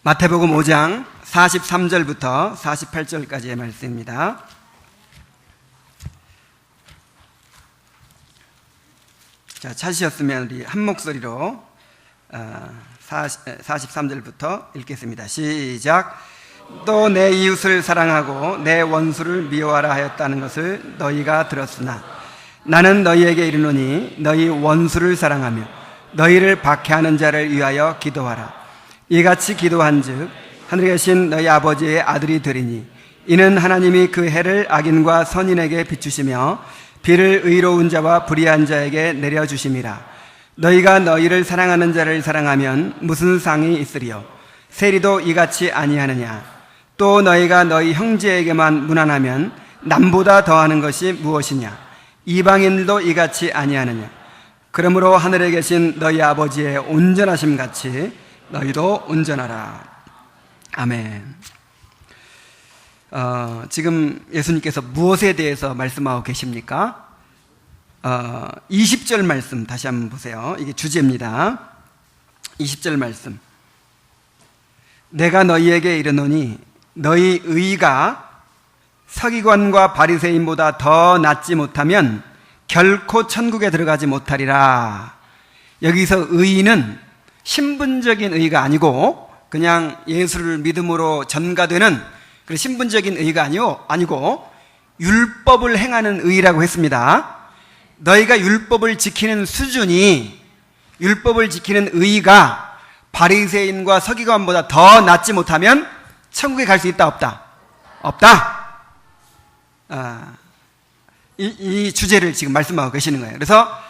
마태복음 5장 43절부터 48절까지의 말씀입니다. 자, 찾으셨으면 우리 한 목소리로 43절부터 읽겠습니다. 시작. 또 내 이웃을 사랑하고 내 원수를 미워하라 하였다는 것을 너희가 들었으나 나는 너희에게 이르노니 너희 원수를 사랑하며 너희를 박해하는 자를 위하여 기도하라. 이같이 기도한즉 하늘에 계신 너희 아버지의 아들이 되리니 이는 하나님이 그 해를 악인과 선인에게 비추시며 비를 의로운 자와 불의한 자에게 내려주심이라. 너희가 너희를 사랑하는 자를 사랑하면 무슨 상이 있으리요? 세리도 이같이 아니하느냐? 또 너희가 너희 형제에게만 무난하면 남보다 더하는 것이 무엇이냐? 이방인들도 이같이 아니하느냐? 그러므로 하늘에 계신 너희 아버지의 온전하심 같이 너희도 온전하라. 아멘. 지금 예수님께서 무엇에 대해서 말씀하고 계십니까? 20절 말씀 다시 한번 보세요. 이게 주제입니다. 20절 말씀. 내가 너희에게 이르노니 너희 의가 서기관과 바리새인보다 더 낫지 못하면 결코 천국에 들어가지 못하리라. 여기서 의는 신분적인 의가 아니고 그냥 예수를 믿음으로 전가되는 그런 신분적인 의가 아니고 율법을 행하는 의라고 했습니다. 너희가 율법을 지키는 수준이, 율법을 지키는 의가 바리새인과 서기관보다 더 낫지 못하면 천국에 갈 수 있다 없다? 없다. 이 주제를 지금 말씀하고 계시는 거예요. 그래서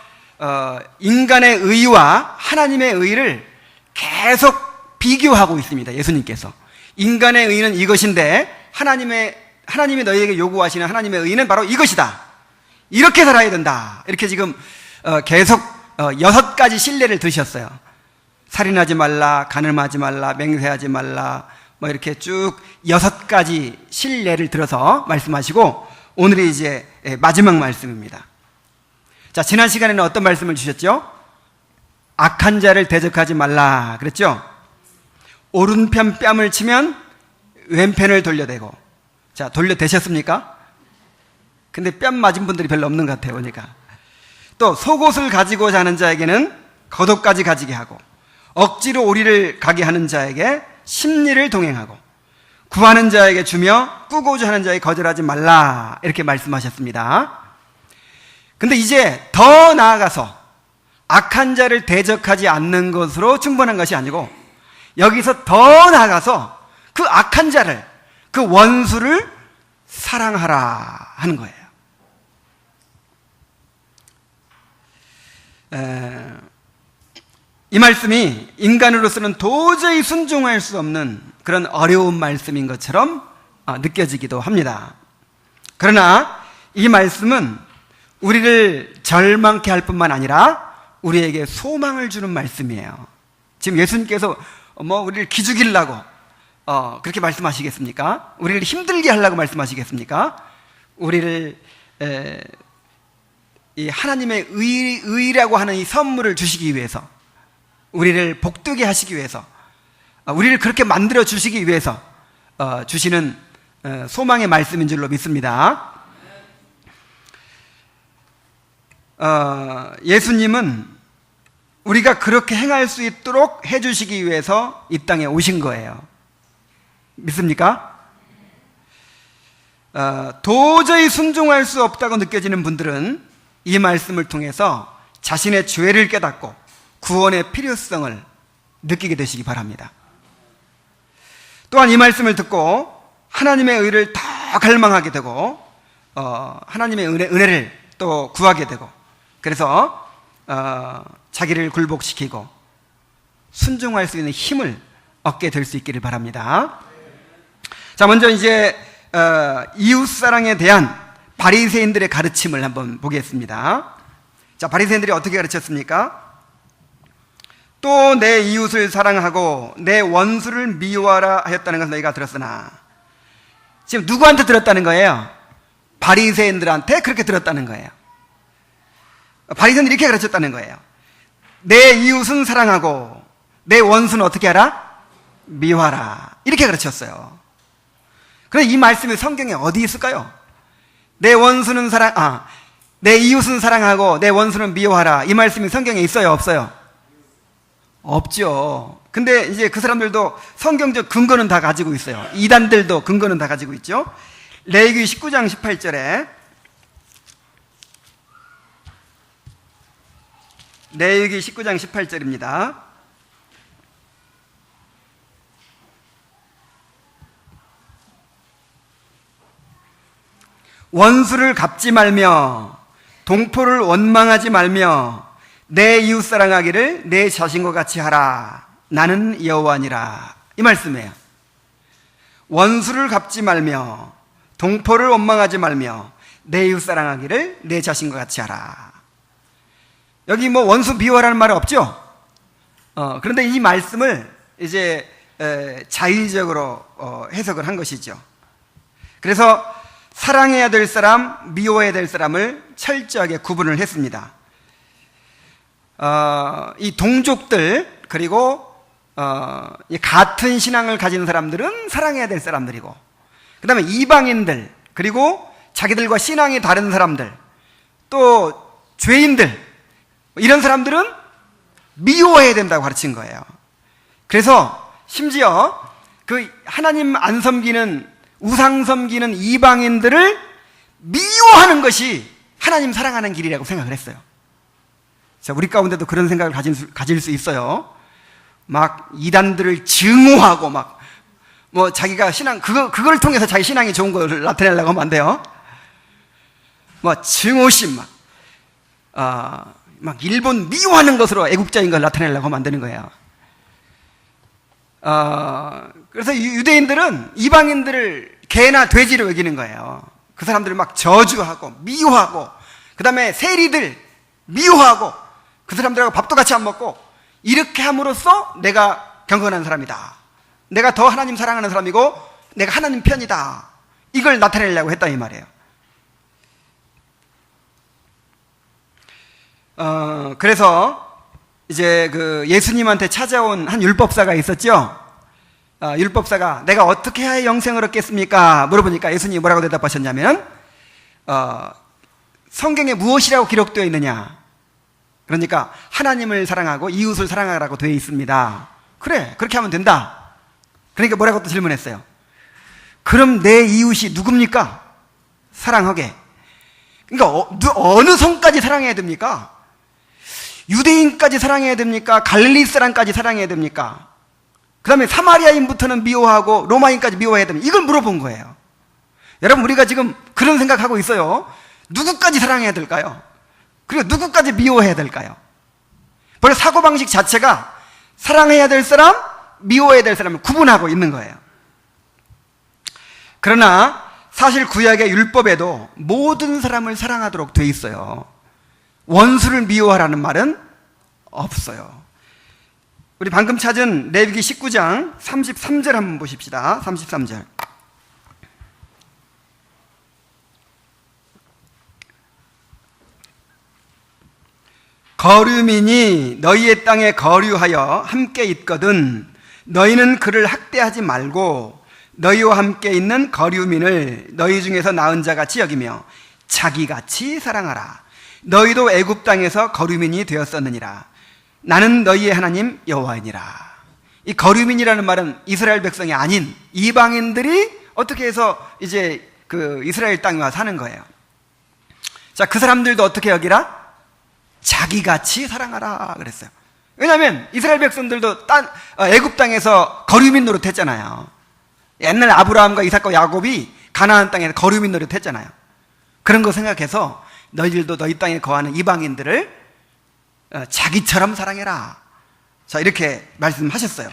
인간의 의와 하나님의 의를 계속 비교하고 있습니다. 예수님께서 인간의 의는 이것인데 하나님이 너희에게 요구하시는 하나님의 의는 바로 이것이다. 이렇게 살아야 된다. 이렇게 지금 계속 6가지 신뢰를 드셨어요. 살인하지 말라, 간음하지 말라, 맹세하지 말라, 뭐 이렇게 쭉 6가지 신뢰를 들어서 말씀하시고 오늘이 이제 마지막 말씀입니다. 자, 지난 시간에는 어떤 말씀을 주셨죠? 악한 자를 대적하지 말라 그랬죠? 오른편 뺨을 치면 왼편을 돌려대고. 자, 돌려대셨습니까? 근데 뺨 맞은 분들이 별로 없는 것 같아요, 보니까. 또 속옷을 가지고 자는 자에게는 겉옷까지 가지게 하고 억지로 오리를 가게 하는 자에게 심리를 동행하고 구하는 자에게 주며 꾸고자 하는 자에게 거절하지 말라 이렇게 말씀하셨습니다. 근데 이제 더 나아가서 악한 자를 대적하지 않는 것으로 충분한 것이 아니고 여기서 더 나아가서 그 악한 자를, 그 원수를 사랑하라 하는 거예요. 이 말씀이 인간으로서는 도저히 순종할 수 없는 그런 어려운 말씀인 것처럼 느껴지기도 합니다. 그러나 이 말씀은 우리를 절망케 할 뿐만 아니라 우리에게 소망을 주는 말씀이에요. 지금 예수님께서 우리를 기죽이려고 그렇게 말씀하시겠습니까? 우리를 힘들게 하려고 말씀하시겠습니까? 우리를 이 하나님의 의라고 하는 이 선물을 주시기 위해서, 우리를 복되게 하시기 위해서, 우리를 그렇게 만들어 주시기 위해서 주시는 소망의 말씀인 줄로 믿습니다. 예수님은 우리가 그렇게 행할 수 있도록 해주시기 위해서 이 땅에 오신 거예요. 믿습니까? 도저히 순종할 수 없다고 느껴지는 분들은 이 말씀을 통해서 자신의 죄를 깨닫고 구원의 필요성을 느끼게 되시기 바랍니다. 또한 이 말씀을 듣고 하나님의 의를 더 갈망하게 되고 하나님의 은혜를 또 구하게 되고, 그래서 자기를 굴복시키고 순종할 수 있는 힘을 얻게 될 수 있기를 바랍니다. 자, 먼저 이제 이웃사랑에 대한 바리새인들의 가르침을 한번 보겠습니다. 자, 바리새인들이 어떻게 가르쳤습니까? 또 내 이웃을 사랑하고 내 원수를 미워하라 하였다는 것을 너희가 들었으나. 지금 누구한테 들었다는 거예요? 바리새인들한테 그렇게 들었다는 거예요. 바리새인들이 이렇게 가르쳤다는 거예요. 내 이웃은 사랑하고 내 원수는 어떻게 하라? 미워하라. 이렇게 가르쳤어요. 그런데 이 말씀이 성경에 어디 있을까요? 내 원수는 내 이웃은 사랑하고 내 원수는 미워하라. 이 말씀이 성경에 있어요, 없어요? 없죠. 근데 이제 그 사람들도 성경적 근거는 다 가지고 있어요. 이단들도 근거는 다 가지고 있죠. 레위기 19장 18절에 레위기 19장 18절입니다. 원수를 갚지 말며 동포를 원망하지 말며 내 이웃 사랑하기를 내 자신과 같이 하라. 나는 여호와니라. 이 말씀이에요. 원수를 갚지 말며 동포를 원망하지 말며 내 이웃 사랑하기를 내 자신과 같이 하라. 여기 뭐 원수 미워라는 말은 없죠? 그런데 이 말씀을 이제 자의적으로 해석을 한 것이죠. 그래서 사랑해야 될 사람, 미워해야 될 사람을 철저하게 구분을 했습니다. 이 동족들, 그리고 같은 신앙을 가진 사람들은 사랑해야 될 사람들이고, 그 다음에 이방인들, 그리고 자기들과 신앙이 다른 사람들, 또 죄인들, 이런 사람들은 미워해야 된다고 가르친 거예요. 그래서 심지어 그 하나님 안 섬기는, 우상 섬기는 이방인들을 미워하는 것이 하나님 사랑하는 길이라고 생각을 했어요. 자, 우리 가운데도 그런 생각을 가질 수 있어요. 막 이단들을 증오하고 뭐 자기가 신앙, 그걸 통해서 자기 신앙이 좋은 걸 나타내려고 하면 안 돼요. 뭐 증오심, 막 일본 미워하는 것으로 애국자인 걸 나타내려고 하면 안 되는 거예요. 그래서 유대인들은 이방인들을 개나 돼지로 여기는 거예요. 그 사람들을 막 저주하고 미워하고, 그 다음에 세리들 미워하고, 그 사람들하고 밥도 같이 안 먹고, 이렇게 함으로써 내가 경건한 사람이다, 내가 더 하나님 사랑하는 사람이고 내가 하나님 편이다, 이걸 나타내려고 했다 이 말이에요. 그래서 이제 그 예수님한테 찾아온 한 율법사가 있었죠. 율법사가 내가 어떻게 해야 영생을 얻겠습니까? 물어보니까 예수님이 뭐라고 대답하셨냐면, 성경에 무엇이라고 기록되어 있느냐? 그러니까 하나님을 사랑하고 이웃을 사랑하라고 되어 있습니다. 그래, 그렇게 하면 된다. 그러니까 뭐라고 또 질문했어요? 그럼 내 이웃이 누굽니까? 사랑하게. 그러니까 어느 성까지 사랑해야 됩니까? 유대인까지 사랑해야 됩니까? 갈릴리 사람까지 사랑해야 됩니까? 그 다음에 사마리아인부터는 미워하고 로마인까지 미워해야 됩니까? 이걸 물어본 거예요. 여러분, 우리가 지금 그런 생각하고 있어요. 누구까지 사랑해야 될까요? 그리고 누구까지 미워해야 될까요? 벌써 사고방식 자체가 사랑해야 될 사람, 미워해야 될 사람을 구분하고 있는 거예요. 그러나 사실 구약의 율법에도 모든 사람을 사랑하도록 돼 있어요. 원수를 미워하라는 말은 없어요. 우리 방금 찾은 레위기 19장 33절 한번 보십시다. 33절. 거류민이 너희의 땅에 거류하여 함께 있거든 너희는 그를 학대하지 말고 너희와 함께 있는 거류민을 너희 중에서 나은 자같이 여기며 자기같이 사랑하라. 너희도 애굽 땅에서 거류민이 되었었느니라. 나는 너희의 하나님 여호와이니라. 이 거류민이라는 말은 이스라엘 백성이 아닌 이방인들이 어떻게 해서 이제 그 이스라엘 땅에 와 사는 거예요. 자, 그 사람들도 어떻게 여기라? 자기같이 사랑하라 그랬어요. 왜냐하면 이스라엘 백성들도 애굽 땅에서 거류민 노릇했잖아요. 옛날 아브라함과 이삭과 야곱이 가나안 땅에서 거류민 노릇했잖아요. 그런 거 생각해서 너희들도 너희 땅에 거하는 이방인들을 자기처럼 사랑해라. 자, 이렇게 말씀하셨어요.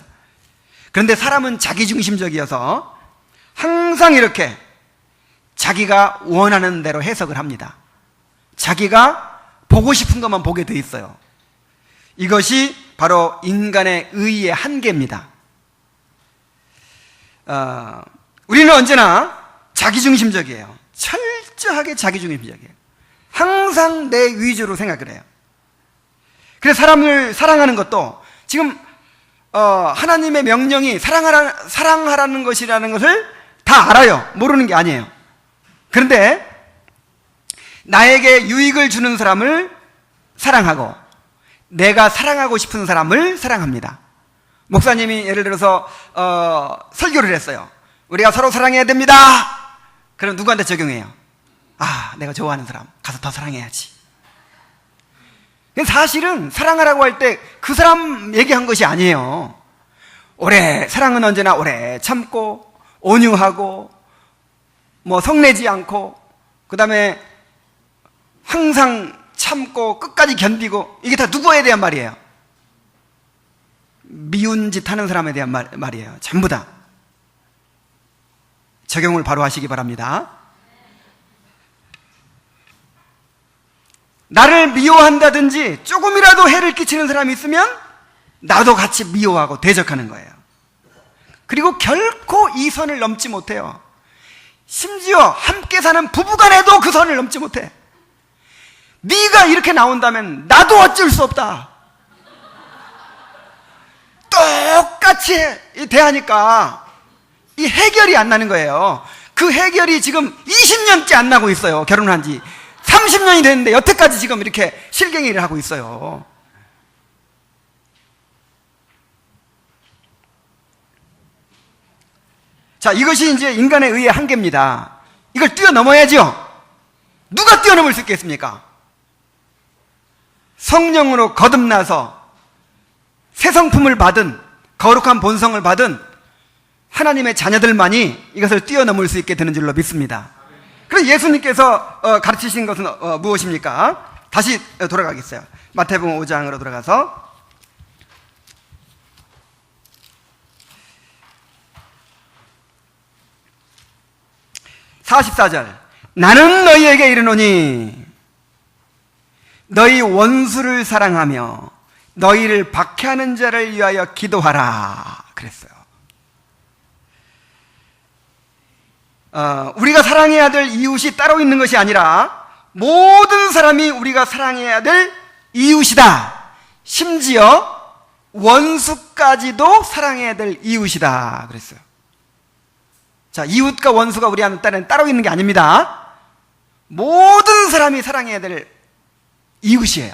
그런데 사람은 자기중심적이어서 항상 이렇게 자기가 원하는 대로 해석을 합니다. 자기가 보고 싶은 것만 보게 돼 있어요. 이것이 바로 인간의 의의 한계입니다. 우리는 언제나 자기중심적이에요. 철저하게 자기중심적이에요. 항상 내 위주로 생각을 해요. 그래서 사람을 사랑하는 것도 지금 하나님의 명령이 사랑하라는 것이라는 것을 다 알아요. 모르는 게 아니에요. 그런데 나에게 유익을 주는 사람을 사랑하고 내가 사랑하고 싶은 사람을 사랑합니다. 목사님이 예를 들어서 설교를 했어요. 우리가 서로 사랑해야 됩니다. 그럼 누구한테 적용해요? 아, 내가 좋아하는 사람 가서 더 사랑해야지. 사실은 사랑하라고 할 때 그 사람 얘기한 것이 아니에요. 사랑은 언제나 오래 참고 온유하고 성내지 않고 그 다음에 항상 참고 끝까지 견디고, 이게 다 누구에 대한 말이에요? 미운 짓 하는 사람에 대한 말이에요. 전부 다. 적용을 바로 하시기 바랍니다. 나를 미워한다든지 조금이라도 해를 끼치는 사람이 있으면 나도 같이 미워하고 대적하는 거예요. 그리고 결코 이 선을 넘지 못해요. 심지어 함께 사는 부부간에도 그 선을 넘지 못해. 네가 이렇게 나온다면 나도 어쩔 수 없다. 똑같이 대하니까 이 해결이 안 나는 거예요. 그 해결이 지금 20년째 안 나고 있어요. 결혼한 지 30년이 됐는데 여태까지 지금 이렇게 실갱이를 하고 있어요. 자, 이것이 이제 인간의 의의 한계입니다. 이걸 뛰어넘어야죠. 누가 뛰어넘을 수 있겠습니까? 성령으로 거듭나서 새 성품을 받은, 거룩한 본성을 받은 하나님의 자녀들만이 이것을 뛰어넘을 수 있게 되는 줄로 믿습니다. 그래서 예수님께서 가르치신 것은 무엇입니까? 다시 돌아가겠어요. 마태복음 5장으로 돌아가서 44절. 나는 너희에게 이르노니 너희 원수를 사랑하며 너희를 박해하는 자를 위하여 기도하라 그랬어요. 우리가 사랑해야 될 이웃이 따로 있는 것이 아니라 모든 사람이 우리가 사랑해야 될 이웃이다. 심지어 원수까지도 사랑해야 될 이웃이다 그랬어요. 자, 이웃과 원수가 우리한테는 따로 있는 게 아닙니다. 모든 사람이 사랑해야 될 이웃이에요.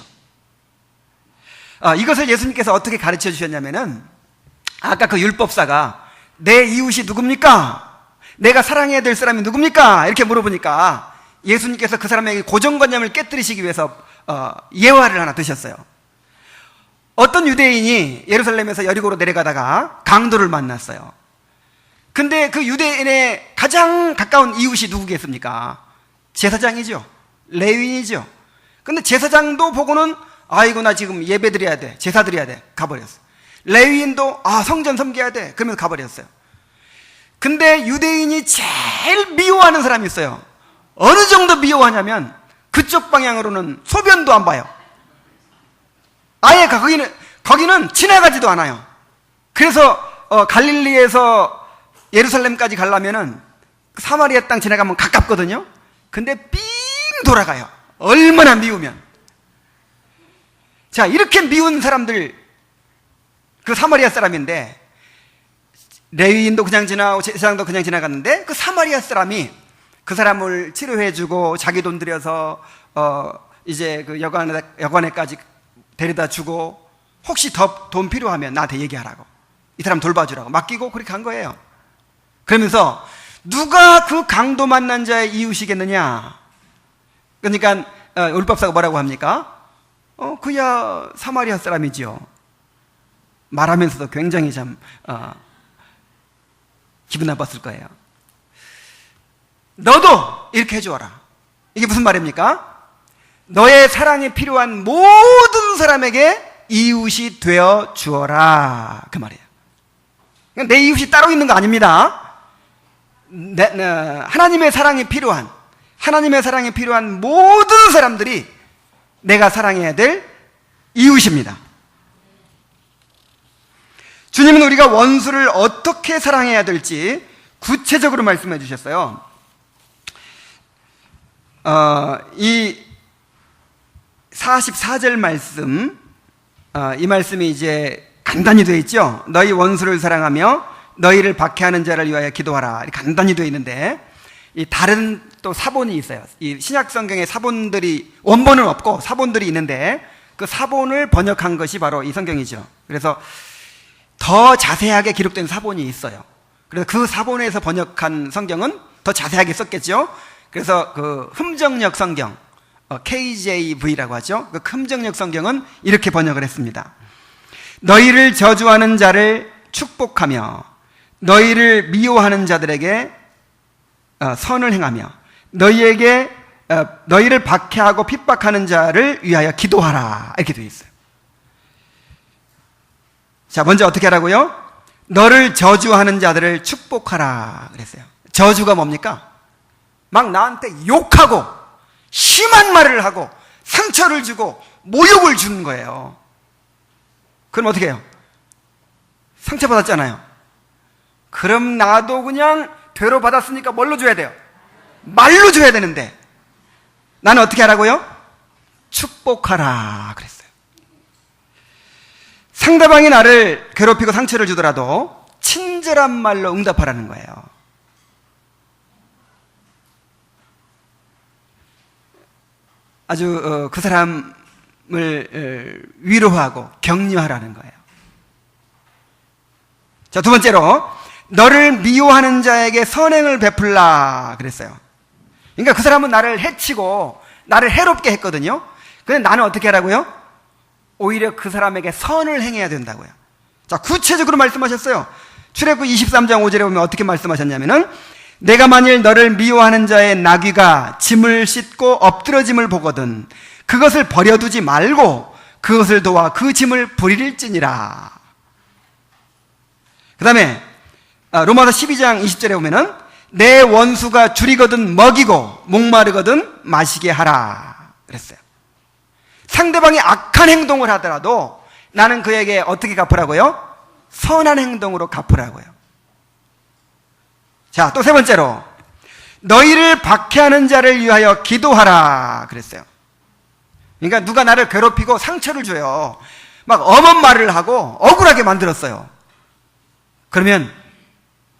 이것을 예수님께서 어떻게 가르쳐 주셨냐면은, 아까 그 율법사가 내 이웃이 누굽니까? 내가 사랑해야 될 사람이 누굽니까? 이렇게 물어보니까 예수님께서 그 사람에게 고정관념을 깨뜨리시기 위해서 예화를 하나 드셨어요. 어떤 유대인이 예루살렘에서 여리고로 내려가다가 강도를 만났어요. 근데 그 유대인의 가장 가까운 이웃이 누구겠습니까? 제사장이죠. 레위인이죠. 근데 제사장도 보고는 아이고 나 지금 예배 드려야 돼, 제사 드려야 돼, 가버렸어요. 레위인도 성전 섬겨야 돼, 그러면서 가버렸어요. 근데 유대인이 제일 미워하는 사람이 있어요. 어느 정도 미워하냐면 그쪽 방향으로는 소변도 안 봐요. 아예 거기는 지나가지도 않아요. 그래서 갈릴리에서 예루살렘까지 가려면은 사마리아 땅 지나가면 가깝거든요. 근데 삥 돌아가요. 얼마나 미우면. 자, 이렇게 미운 사람들, 그 사마리아 사람인데 레위인도 그냥 지나고 제사장도 그냥 지나갔는데 그 사마리아 사람이 그 사람을 치료해주고 자기 돈 들여서 이제 그 여관에까지 데려다 주고, 혹시 더 돈 필요하면 나한테 얘기하라고, 이 사람 돌봐주라고 맡기고 그렇게 간 거예요. 그러면서 누가 그 강도 만난 자의 이웃이겠느냐? 그러니까 율법사가 뭐라고 합니까? 그야 사마리아 사람이지요. 말하면서도 굉장히 참 기분 나빴을 거예요. 너도 이렇게 해주어라. 이게 무슨 말입니까? 너의 사랑이 필요한 모든 사람에게 이웃이 되어 주어라, 그 말이에요. 내 이웃이 따로 있는 거 아닙니다. 하나님의 사랑이 필요한 모든 사람들이 내가 사랑해야 될 이웃입니다. 주님은 우리가 원수를 어떻게 사랑해야 될지 구체적으로 말씀해 주셨어요. 이 44절 말씀, 이 말씀이 이제 간단히 되어 있죠. 너희 원수를 사랑하며 너희를 박해하는 자를 위하여 기도하라. 간단히 되어 있는데 이 다른 또 사본이 있어요. 이 신약 성경에 사본들이, 원본은 없고 사본들이 있는데 그 사본을 번역한 것이 바로 이 성경이죠. 그래서 더 자세하게 기록된 사본이 있어요. 그래서 그 사본에서 번역한 성경은 더 자세하게 썼겠죠. 그래서 그 흠정역 성경, KJV라고 하죠. 그 흠정역 성경은 이렇게 번역을 했습니다. 너희를 저주하는 자를 축복하며 너희를 미워하는 자들에게 선을 행하며 너희를 박해하고 핍박하는 자를 위하여 기도하라. 이렇게 되어 있어요. 자, 먼저 어떻게 하라고요? 너를 저주하는 자들을 축복하라 그랬어요. 저주가 뭡니까? 막 나한테 욕하고 심한 말을 하고 상처를 주고 모욕을 주는 거예요. 그럼 어떻게 해요? 상처받았잖아요. 그럼 나도 그냥 되로 받았으니까 뭘로 줘야 돼요? 말로 줘야 되는데 나는 어떻게 하라고요? 축복하라 그랬어요. 상대방이 나를 괴롭히고 상처를 주더라도 친절한 말로 응답하라는 거예요. 아주 그 사람을 위로하고 격려하라는 거예요. 자, 두 번째로 너를 미워하는 자에게 선행을 베풀라 그랬어요. 그러니까 그 사람은 나를 해치고 나를 해롭게 했거든요. 근데 나는 어떻게 하라고요? 오히려 그 사람에게 선을 행해야 된다고요. 자, 구체적으로 말씀하셨어요. 출애굽 23장 5절에 보면 어떻게 말씀하셨냐면은 내가 만일 너를 미워하는 자의 나귀가 짐을 싣고 엎드러짐을 보거든 그것을 버려두지 말고 그것을 도와 그 짐을 부릴지니라. 그 다음에 로마서 12장 20절에 보면은 내 원수가 줄이거든 먹이고 목마르거든 마시게 하라 그랬어요. 상대방이 악한 행동을 하더라도 나는 그에게 어떻게 갚으라고요? 선한 행동으로 갚으라고요. 자, 또 세 번째로 너희를 박해하는 자를 위하여 기도하라 그랬어요. 그러니까 누가 나를 괴롭히고 상처를 줘요. 막 엄한 말을 하고 억울하게 만들었어요. 그러면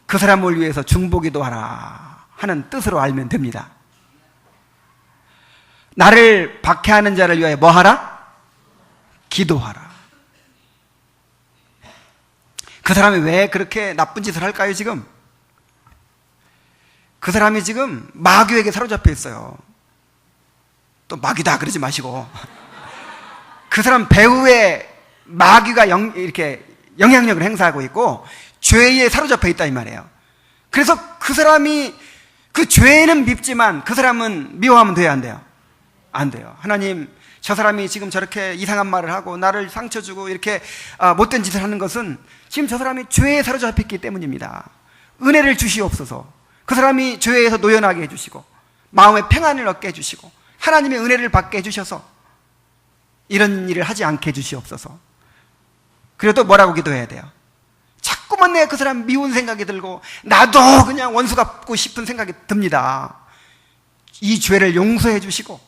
그 사람을 위해서 중보기도하라 하는 뜻으로 알면 됩니다. 나를 박해하는 자를 위하여 뭐 하라? 기도하라. 그 사람이 왜 그렇게 나쁜 짓을 할까요, 지금? 그 사람이 지금 마귀에게 사로잡혀 있어요. 또 마귀다 그러지 마시고. 그 사람 배후에 마귀가 이렇게 영향력을 행사하고 있고 죄에 사로잡혀 있다 이 말이에요. 그래서 그 사람이 그 죄는 밉지만 그 사람은 미워하면 돼요, 안 돼요? 안 돼요. 하나님, 저 사람이 지금 저렇게 이상한 말을 하고 나를 상처 주고 이렇게 못된 짓을 하는 것은 지금 저 사람이 죄에 사로잡혔기 때문입니다. 은혜를 주시옵소서. 그 사람이 죄에서 노연하게 해주시고 마음의 평안을 얻게 해주시고 하나님의 은혜를 받게 해주셔서 이런 일을 하지 않게 해주시옵소서. 그리고 또 뭐라고 기도해야 돼요? 자꾸만 내가 그 사람 미운 생각이 들고 나도 그냥 원수 갚고 싶은 생각이 듭니다. 이 죄를 용서해 주시고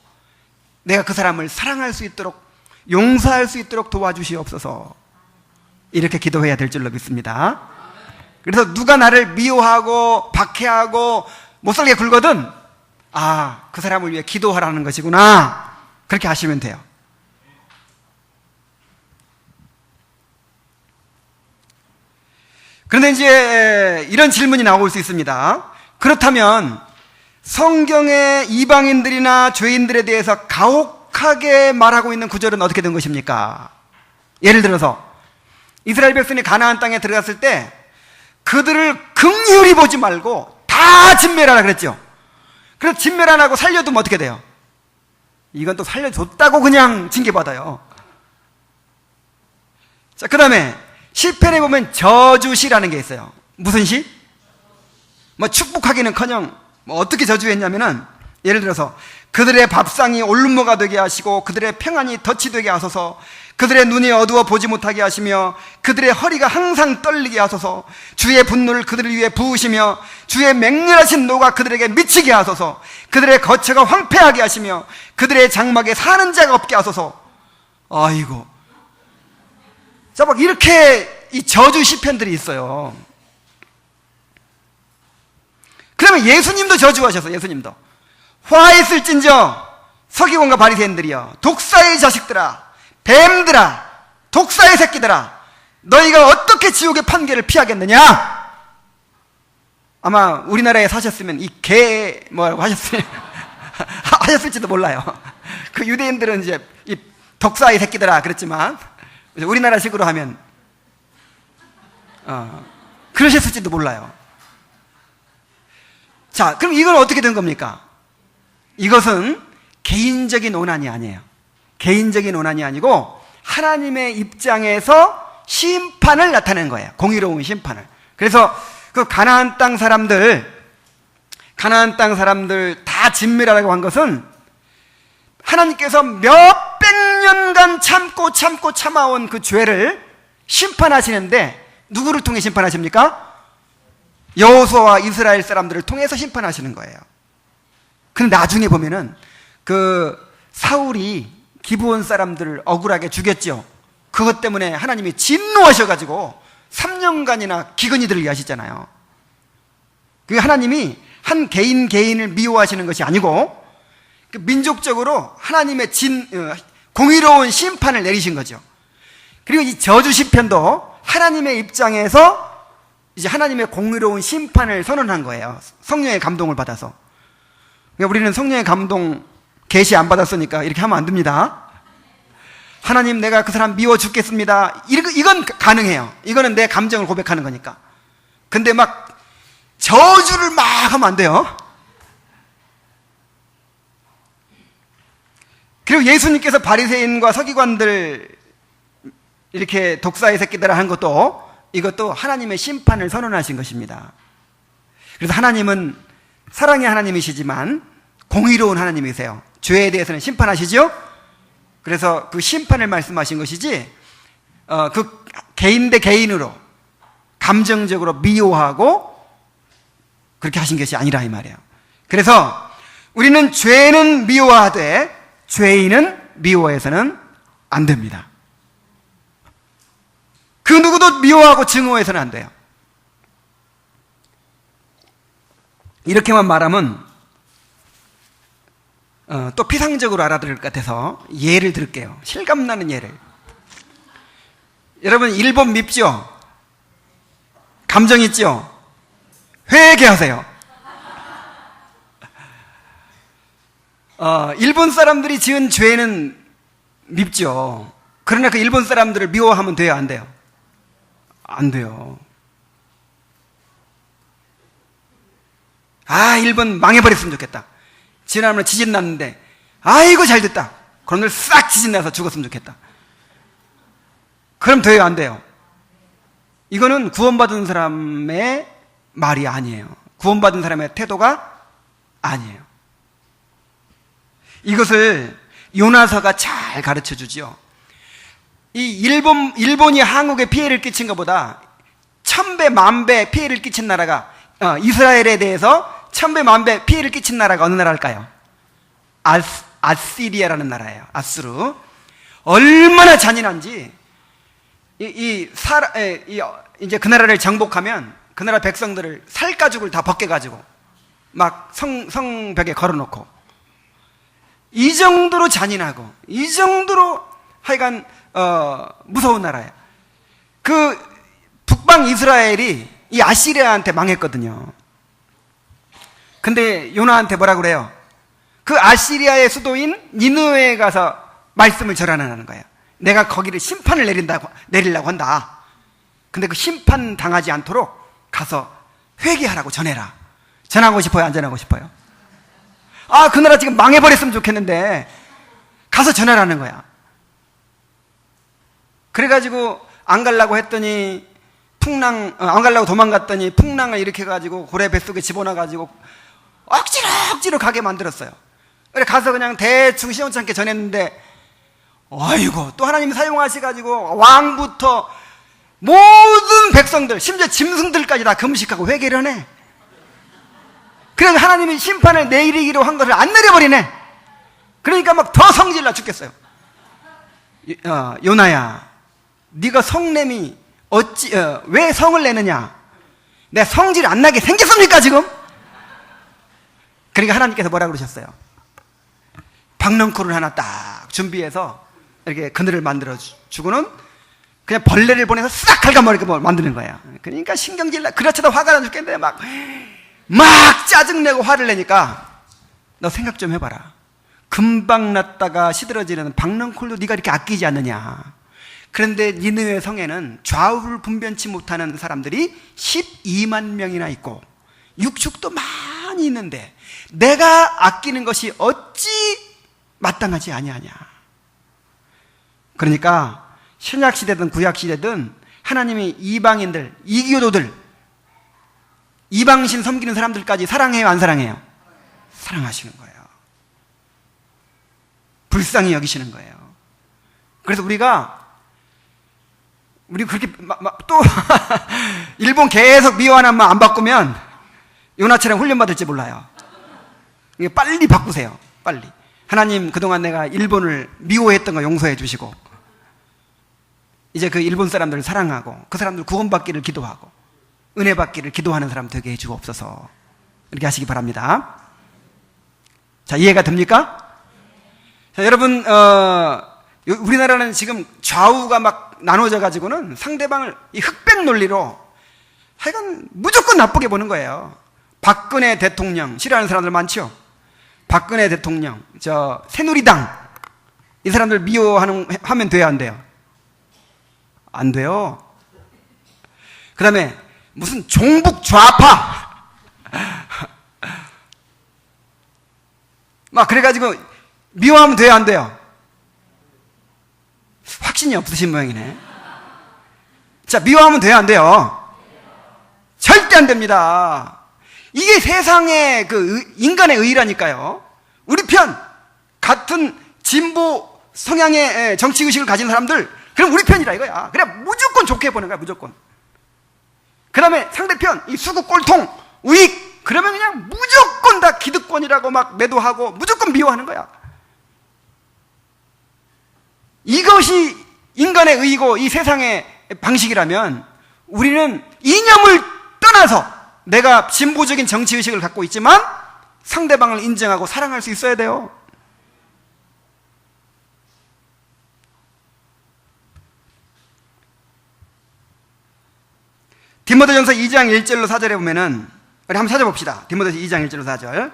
내가 그 사람을 사랑할 수 있도록 용서할 수 있도록 도와주시옵소서. 이렇게 기도해야 될 줄로 믿습니다. 그래서 누가 나를 미워하고 박해하고 못살게 굴거든 그 사람을 위해 기도하라는 것이구나, 그렇게 하시면 돼요. 그런데 이제 이런 질문이 나올 수 있습니다. 그렇다면 성경의 이방인들이나 죄인들에 대해서 가혹하게 말하고 있는 구절은 어떻게 된 것입니까? 예를 들어서 이스라엘 백성이 가나안 땅에 들어갔을 때 그들을 긍휼히 보지 말고 다 진멸하라 그랬죠. 그래서 진멸 안 하고 살려두면 어떻게 돼요? 이건 또 살려줬다고 그냥 징계받아요. 자, 그 다음에 시편에 보면 저주시라는 게 있어요. 무슨 시? 뭐 축복하기는커녕 어떻게 저주했냐면은 예를 들어서 그들의 밥상이 올무가 되게 하시고 그들의 평안이 덫이 되게 하소서. 그들의 눈이 어두워 보지 못하게 하시며 그들의 허리가 항상 떨리게 하소서. 주의 분노를 그들을 위해 부으시며 주의 맹렬하신 노가 그들에게 미치게 하소서. 그들의 거처가 황폐하게 하시며 그들의 장막에 사는 자가 없게 하소서. 아이고, 자, 막 이렇게 이 저주 시편들이 있어요. 그러면 예수님도 저주하셨어요. 예수님도 화있을진저 서기관과 바리새인들이여, 독사의 자식들아, 뱀들아, 독사의 새끼들아, 너희가 어떻게 지옥의 판결을 피하겠느냐? 아마 우리나라에 사셨으면 이 개 뭐라고 하셨을지도 몰라요. 그 유대인들은 이제 이 독사의 새끼들아 그랬지만 우리나라식으로 하면 그러셨을지도 몰라요. 자, 그럼 이건 어떻게 된 겁니까? 이것은 개인적인 오난이 아니에요. 개인적인 오난이 아니고 하나님의 입장에서 심판을 나타낸 거예요. 공의로운 심판을. 그래서 그 가나안 땅 사람들 다 진멸하라고 한 것은 하나님께서 몇백 년간 참고 참아온 그 죄를 심판하시는데 누구를 통해 심판하십니까? 여호수아와 이스라엘 사람들을 통해서 심판하시는 거예요. 근데 나중에 보면은 그 사울이 기브온 사람들을 억울하게 죽였죠. 그것 때문에 하나님이 진노하셔가지고 3년간이나 기근이 들게 하시잖아요. 그 하나님이 한 개인을 미워하시는 것이 아니고 민족적으로 하나님의 공의로운 심판을 내리신 거죠. 그리고 이 저주 시편도 하나님의 입장에서 이제 하나님의 공의로운 심판을 선언한 거예요. 성령의 감동을 받아서. 그러니까 우리는 성령의 감동 계시 안 받았으니까 이렇게 하면 안 됩니다. 하나님, 내가 그 사람 미워 죽겠습니다. 이건 가능해요. 이거는 내 감정을 고백하는 거니까. 근데 막 저주를 막 하면 안 돼요. 그리고 예수님께서 바리새인과 서기관들 이렇게 독사의 새끼들아 한 것도 이것도 하나님의 심판을 선언하신 것입니다. 그래서 하나님은 사랑의 하나님이시지만 공의로운 하나님이세요. 죄에 대해서는 심판하시죠? 그래서 그 심판을 말씀하신 것이지 그 개인 대 개인으로 감정적으로 미워하고 그렇게 하신 것이 아니라 이 말이에요. 그래서 우리는 죄는 미워하되 죄인은 미워해서는 안 됩니다. 그 누구도 미워하고 증오해서는 안 돼요. 이렇게만 말하면 또 피상적으로 알아들을 것 같아서 예를 들을게요. 실감나는 예를. 여러분 일본 밉죠? 감정 있죠? 회개하세요. 일본 사람들이 지은 죄는 밉죠. 그러나 그 일본 사람들을 미워하면 돼요, 안 돼요? 안 돼요. 아, 일본 망해버렸으면 좋겠다. 지난번에 지진 났는데 아이고 잘됐다. 그런 날 싹 지진 나서 죽었으면 좋겠다. 그럼 돼요, 안 돼요? 이거는 구원받은 사람의 말이 아니에요. 구원받은 사람의 태도가 아니에요. 이것을 요나서가 잘 가르쳐 주죠. 이 일본이 한국에 피해를 끼친 것보다 1000배, 10,000배 피해를 끼친 나라가 이스라엘에 대해서 1000배, 10,000배 피해를 끼친 나라가 어느 나라일까요? 아시리아라는 나라예요. 아수르. 얼마나 잔인한지 이제 그 나라를 정복하면 그 나라 백성들을 살가죽을 다 벗겨가지고 막 성벽에 걸어놓고 이 정도로 잔인하고 이 정도로 하여간 무서운 나라예요. 그 북방 이스라엘이 이 아시리아한테 망했거든요. 근데 요나한테 뭐라 그래요? 그 아시리아의 수도인 니느웨에 가서 말씀을 전하는 거예요. 내가 거기를 심판을 내리려고 한다. 근데 그 심판 당하지 않도록 가서 회개하라고 전해라. 전하고 싶어요? 안 전하고 싶어요? 아, 그 나라 지금 망해버렸으면 좋겠는데 가서 전하라는 거야. 그래가지고 안 가려고 했더니 안 가려고 도망갔더니 풍랑을 일으켜가지고 고래 뱃속에 집어넣어가지고 억지로 가게 만들었어요. 그래 가서 그냥 대충 시원찮게 전했는데 아이고 또 하나님 사용하셔가지고 왕부터 모든 백성들 심지어 짐승들까지 다 금식하고 회개를 하네. 그래서 하나님이 심판을 내리기로 한 것을 안 내려버리네. 그러니까 막 더 성질나 죽겠어요. 요나야, 네가 성냄이 왜 성을 내느냐? 내 성질 안 나게 생겼습니까 지금? 그러니까 하나님께서 뭐라 그러셨어요? 박넝쿨을 하나 딱 준비해서 이렇게 그늘을 만들어 주고는 그냥 벌레를 보내서 싹 갉아먹게 만드는 거예요. 그러니까 신경질 나. 그렇지도 화가 나 죽겠는데 막 짜증내고 화를 내니까 너 생각 좀 해봐라. 금방 났다가 시들어지는 박넝쿨도 네가 이렇게 아끼지 않느냐. 그런데 니느웨 성에는 좌우를 분변치 못하는 사람들이 12만 명이나 있고 육축도 많이 있는데 내가 아끼는 것이 어찌 마땅하지 아니하냐. 그러니까 신약시대든 구약시대든 하나님이 이방인들, 이교도들, 이방신 섬기는 사람들까지 사랑해요 안 사랑해요? 사랑하시는 거예요. 불쌍히 여기시는 거예요. 그래서 우리 그렇게 또 일본 계속 미워하면 안 바꾸면 요나처럼 훈련받을지 몰라요. 빨리 바꾸세요. 빨리. 하나님 그동안 내가 일본을 미워했던 거 용서해 주시고 이제 그 일본 사람들을 사랑하고 그 사람들 구원받기를 기도하고 은혜 받기를 기도하는 사람 되게 해주옵소서. 이렇게 하시기 바랍니다. 자, 이해가 됩니까? 자, 여러분 우리나라는 지금 좌우가 막 나눠져 가지고는 상대방을 이 흑백 논리로 하여간 무조건 나쁘게 보는 거예요. 박근혜 대통령 싫어하는 사람들 많죠? 박근혜 대통령, 새누리당 이 사람들 하면 돼요 안 돼요? 안 돼요. 그 다음에 무슨 종북 좌파 막 그래가지고 미워하면 돼요 안 돼요? 확신이 없으신 모양이네. 자, 미워하면 돼요 안 돼요? 절대 안 됩니다. 이게 세상의 인간의 의의라니까요. 우리 편 같은 진보 성향의 정치의식을 가진 사람들 그럼 우리 편이라 이거야. 그냥 무조건 좋게 보는 거야. 무조건. 그 다음에 상대편 이 수구 꼴통 우익 그러면 그냥 무조건 다 기득권이라고 막 매도하고 무조건 미워하는 거야. 이것이 인간의 의의고 이 세상의 방식이라면 우리는 이념을 떠나서 내가 진보적인 정치의식을 갖고 있지만 상대방을 인정하고 사랑할 수 있어야 돼요. 디모데전서 2장 1절로 4절에 보면은 우리 한번 찾아봅시다. 디모데전서 2장 1절로 4절.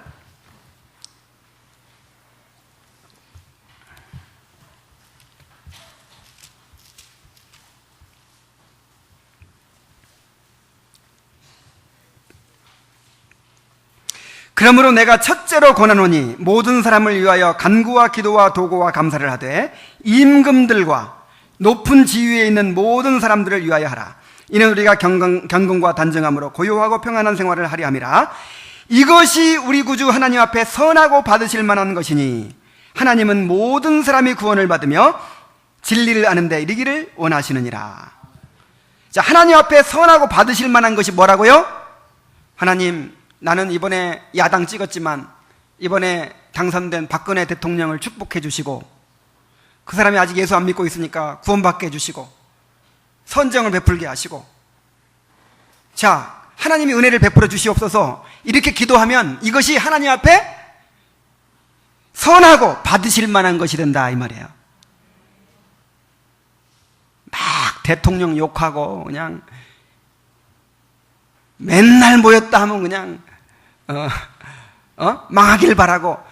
그러므로 내가 첫째로 권하노니 모든 사람을 위하여 간구와 기도와 도고와 감사를 하되 임금들과 높은 지위에 있는 모든 사람들을 위하여 하라. 이는 우리가 경건과 단정함으로 고요하고 평안한 생활을 하려 함이라. 이것이 우리 구주 하나님 앞에 선하고 받으실 만한 것이니 하나님은 모든 사람이 구원을 받으며 진리를 아는 데 이르기를 원하시느니라. 자, 하나님 앞에 선하고 받으실 만한 것이 뭐라고요? 하나님, 나는 이번에 야당 찍었지만 이번에 당선된 박근혜 대통령을 축복해 주시고 그 사람이 아직 예수 안 믿고 있으니까 구원받게 해주시고 선정을 베풀게 하시고, 자, 하나님이 은혜를 베풀어 주시옵소서. 이렇게 기도하면 이것이 하나님 앞에 선하고 받으실 만한 것이 된다 이 말이에요. 막 대통령 욕하고 그냥 맨날 모였다 하면 그냥 망하길 바라고.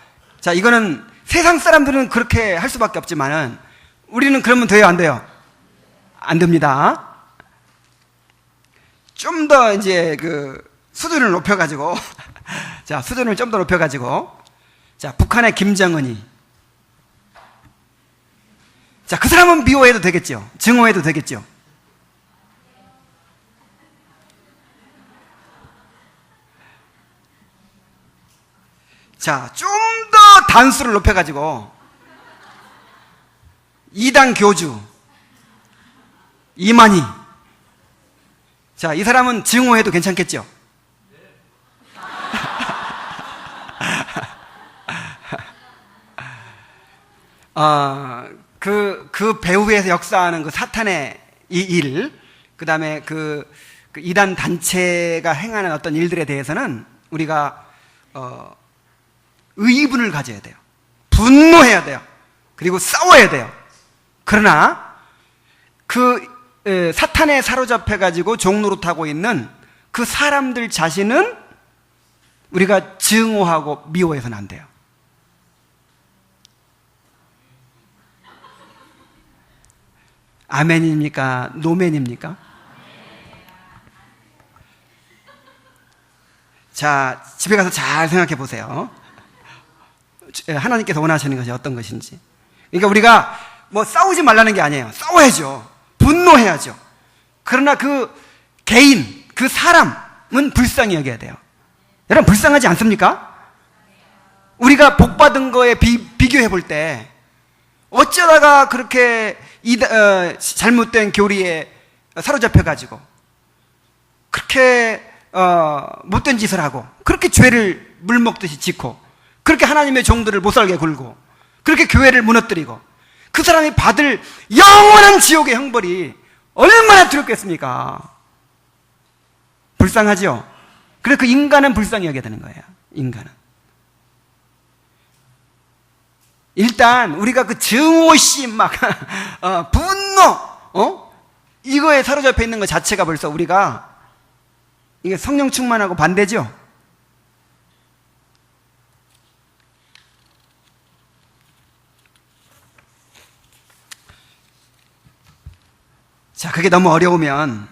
자, 이거는 세상 사람들은 그렇게 할 수밖에 없지만은 우리는 그러면 돼요 안 돼요? 안 됩니다. 좀 더 이제 수준을 높여가지고 자, 수준을 좀 더 높여가지고, 자, 북한의 김정은이, 자, 그 사람은 미워해도 되겠죠? 증오해도 되겠죠? 자, 좀 더 단수를 높여가지고 이당 교주 이만희, 자, 이 사람은 증오해도 괜찮겠죠? 그 배후에서 역사하는 그 사탄의 이 일, 그 다음에 그 이단 단체가 행하는 어떤 일들에 대해서는 우리가 의의분을 가져야 돼요. 분노해야 돼요. 그리고 싸워야 돼요. 그러나 사탄에 사로잡혀 가지고 종노릇하고 있는 그 사람들 자신은 우리가 증오하고 미워해서는 안 돼요. 아멘입니까? 노멘입니까? 자, 집에 가서 잘 생각해 보세요. 하나님께서 원하시는 것이 어떤 것인지. 그러니까 우리가 뭐 싸우지 말라는 게 아니에요. 싸워야죠. 분노해야죠. 그러나 그 개인, 그 사람은 불쌍히 여겨야 돼요. 여러분, 불쌍하지 않습니까? 우리가 복받은 거에 비교해 볼 때 어쩌다가 그렇게 잘못된 교리에 사로잡혀가지고 그렇게 못된 짓을 하고 그렇게 죄를 물먹듯이 짓고 그렇게 하나님의 종들을 못살게 굴고 그렇게 교회를 무너뜨리고 그 사람이 받을 영원한 지옥의 형벌이 얼마나 두렵겠습니까? 불쌍하죠? 그래서 그 인간은 불쌍히 여겨야 되는 거예요. 인간은. 일단 우리가 그 증오심 막 분노 이거에 사로잡혀 있는 것 자체가 벌써 우리가 이게 성령 충만하고 반대죠. 자, 그게 너무 어려우면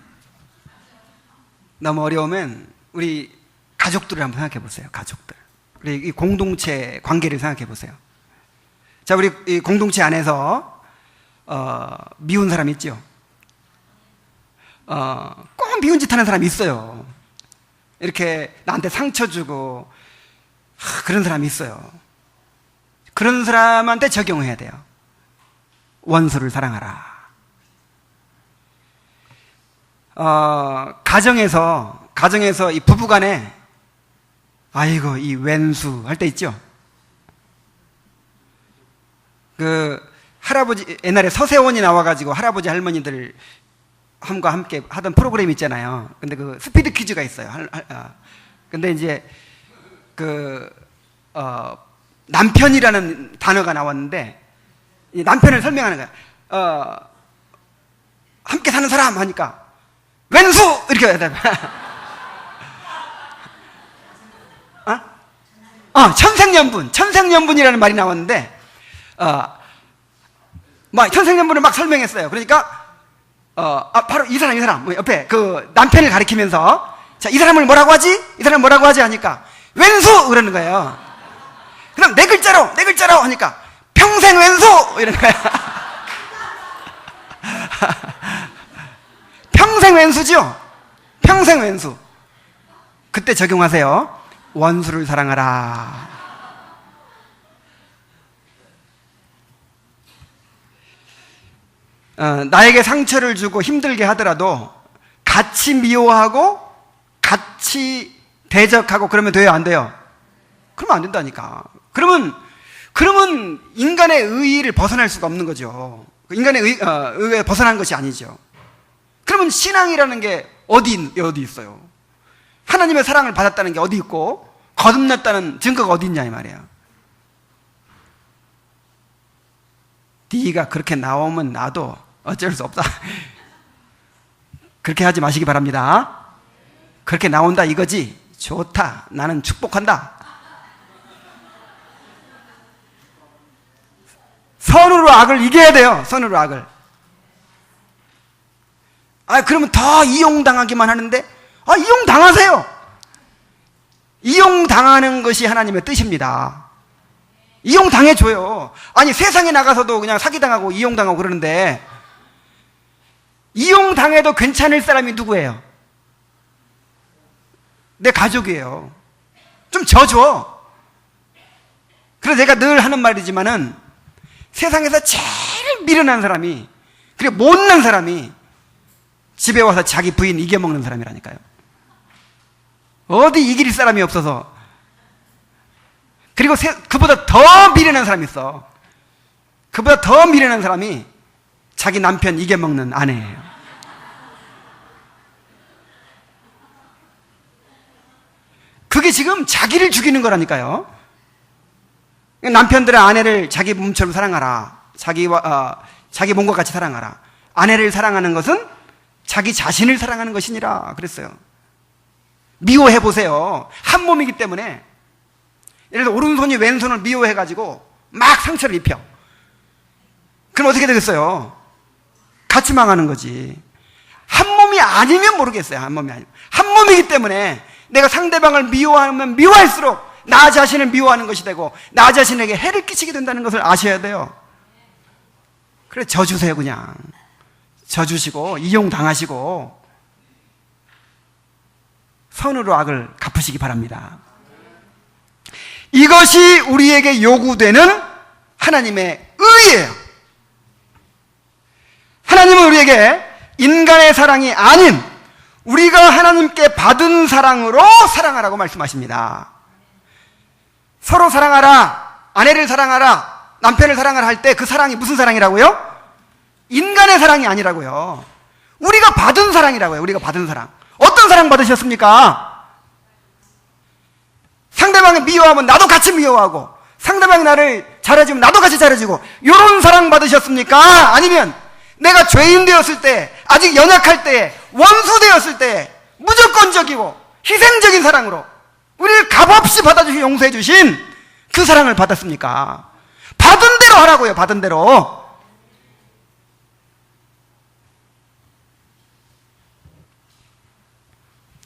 우리 가족들을 한번 생각해 보세요. 가족들. 우리 이 공동체 관계를 생각해 보세요. 자, 우리 이 공동체 안에서 미운 사람 있죠? 꼭 미운 짓 하는 사람이 있어요. 이렇게 나한테 상처 주고 그런 사람이 있어요. 그런 사람한테 적용해야 돼요. 원수를 사랑하라. 가정에서 이 부부간에 아이고 이 왼수 할 때 있죠? 그 할아버지 옛날에 서세원이 나와가지고 할아버지 할머니들 함과 함께 하던 프로그램 있잖아요. 근데 그 스피드 퀴즈가 있어요. 근데 이제 남편이라는 단어가 나왔는데 이 남편을 설명하는 거야. 함께 사는 사람 하니까 왼수 이렇게 해야 돼. 천생연분이라는 말이 나왔는데 천생연분을 막 설명했어요. 그러니까 바로 이 사람 옆에 그 남편을 가리키면서 자, 이 사람을 뭐라고 하지? 이 사람 뭐라고 하지? 하니까 왼수 그러는 거예요. 그럼 네 글자로 하니까 평생 왼수 이러는 거야. 평생 왼수죠? 평생 왼수. 그때 적용하세요. 원수를 사랑하라. 나에게 상처를 주고 힘들게 하더라도 같이 미워하고 같이 대적하고 그러면 돼요? 안 돼요? 그러면 안 된다니까. 그러면 인간의 의의를 벗어날 수가 없는 거죠. 인간의 의에 벗어난 것이 아니죠. 그러면 신앙이라는 게 어디 있어요? 하나님의 사랑을 받았다는 게 어디 있고 거듭났다는 증거가 어디 있냐 이 말이에요. 네가 그렇게 나오면 나도 어쩔 수 없다. 그렇게 하지 마시기 바랍니다. 그렇게 나온다 이거지. 좋다. 나는 축복한다. 선으로 악을 이겨야 돼요. 선으로 악을. 그러면 더 이용당하기만 하는데 이용당하세요. 이용당하는 것이 하나님의 뜻입니다. 이용당해줘요. 세상에 나가서도 그냥 사기당하고 이용당하고 그러는데 이용당해도 괜찮을 사람이 누구예요? 내 가족이에요. 좀 져줘. 그래서 제가 늘 하는 말이지만은 세상에서 제일 미련한 사람이 그리고 못난 사람이 집에 와서 자기 부인 이겨먹는 사람이라니까요. 어디 이길 사람이 없어서. 그리고 그보다 더 미련한 사람이 있어. 그보다 더 미련한 사람이 자기 남편 이겨먹는 아내예요. 그게 지금 자기를 죽이는 거라니까요. 남편들의 아내를 자기 몸처럼 사랑하라. 자기 몸과 같이 사랑하라. 아내를 사랑하는 것은 자기 자신을 사랑하는 것이니라 그랬어요. 미워해 보세요. 한 몸이기 때문에. 예를 들어 오른손이 왼손을 미워해가지고 막 상처를 입혀. 그럼 어떻게 되겠어요? 같이 망하는 거지. 한 몸이 아니면 모르겠어요. 한 몸이 아니면. 한 몸이기 때문에 내가 상대방을 미워하면 미워할수록 나 자신을 미워하는 것이 되고 나 자신에게 해를 끼치게 된다는 것을 아셔야 돼요. 그래 져주세요. 그냥 져주시고 이용당하시고 선으로 악을 갚으시기 바랍니다. 이것이 우리에게 요구되는 하나님의 의예요. 하나님은 우리에게 인간의 사랑이 아닌 우리가 하나님께 받은 사랑으로 사랑하라고 말씀하십니다. 서로 사랑하라, 아내를 사랑하라, 남편을 사랑하라 할 때 그 사랑이 무슨 사랑이라고요? 인간의 사랑이 아니라고요. 우리가 받은 사랑이라고요. 우리가 받은 사랑. 어떤 사랑 받으셨습니까? 상대방이 미워하면 나도 같이 미워하고, 상대방이 나를 잘해주면 나도 같이 잘해주고, 이런 사랑 받으셨습니까? 아니면 내가 죄인 되었을 때, 아직 연약할 때, 원수 되었을 때 무조건적이고 희생적인 사랑으로 우리를 값없이 받아주시고 용서해 주신 그 사랑을 받았습니까? 받은 대로 하라고요. 받은 대로.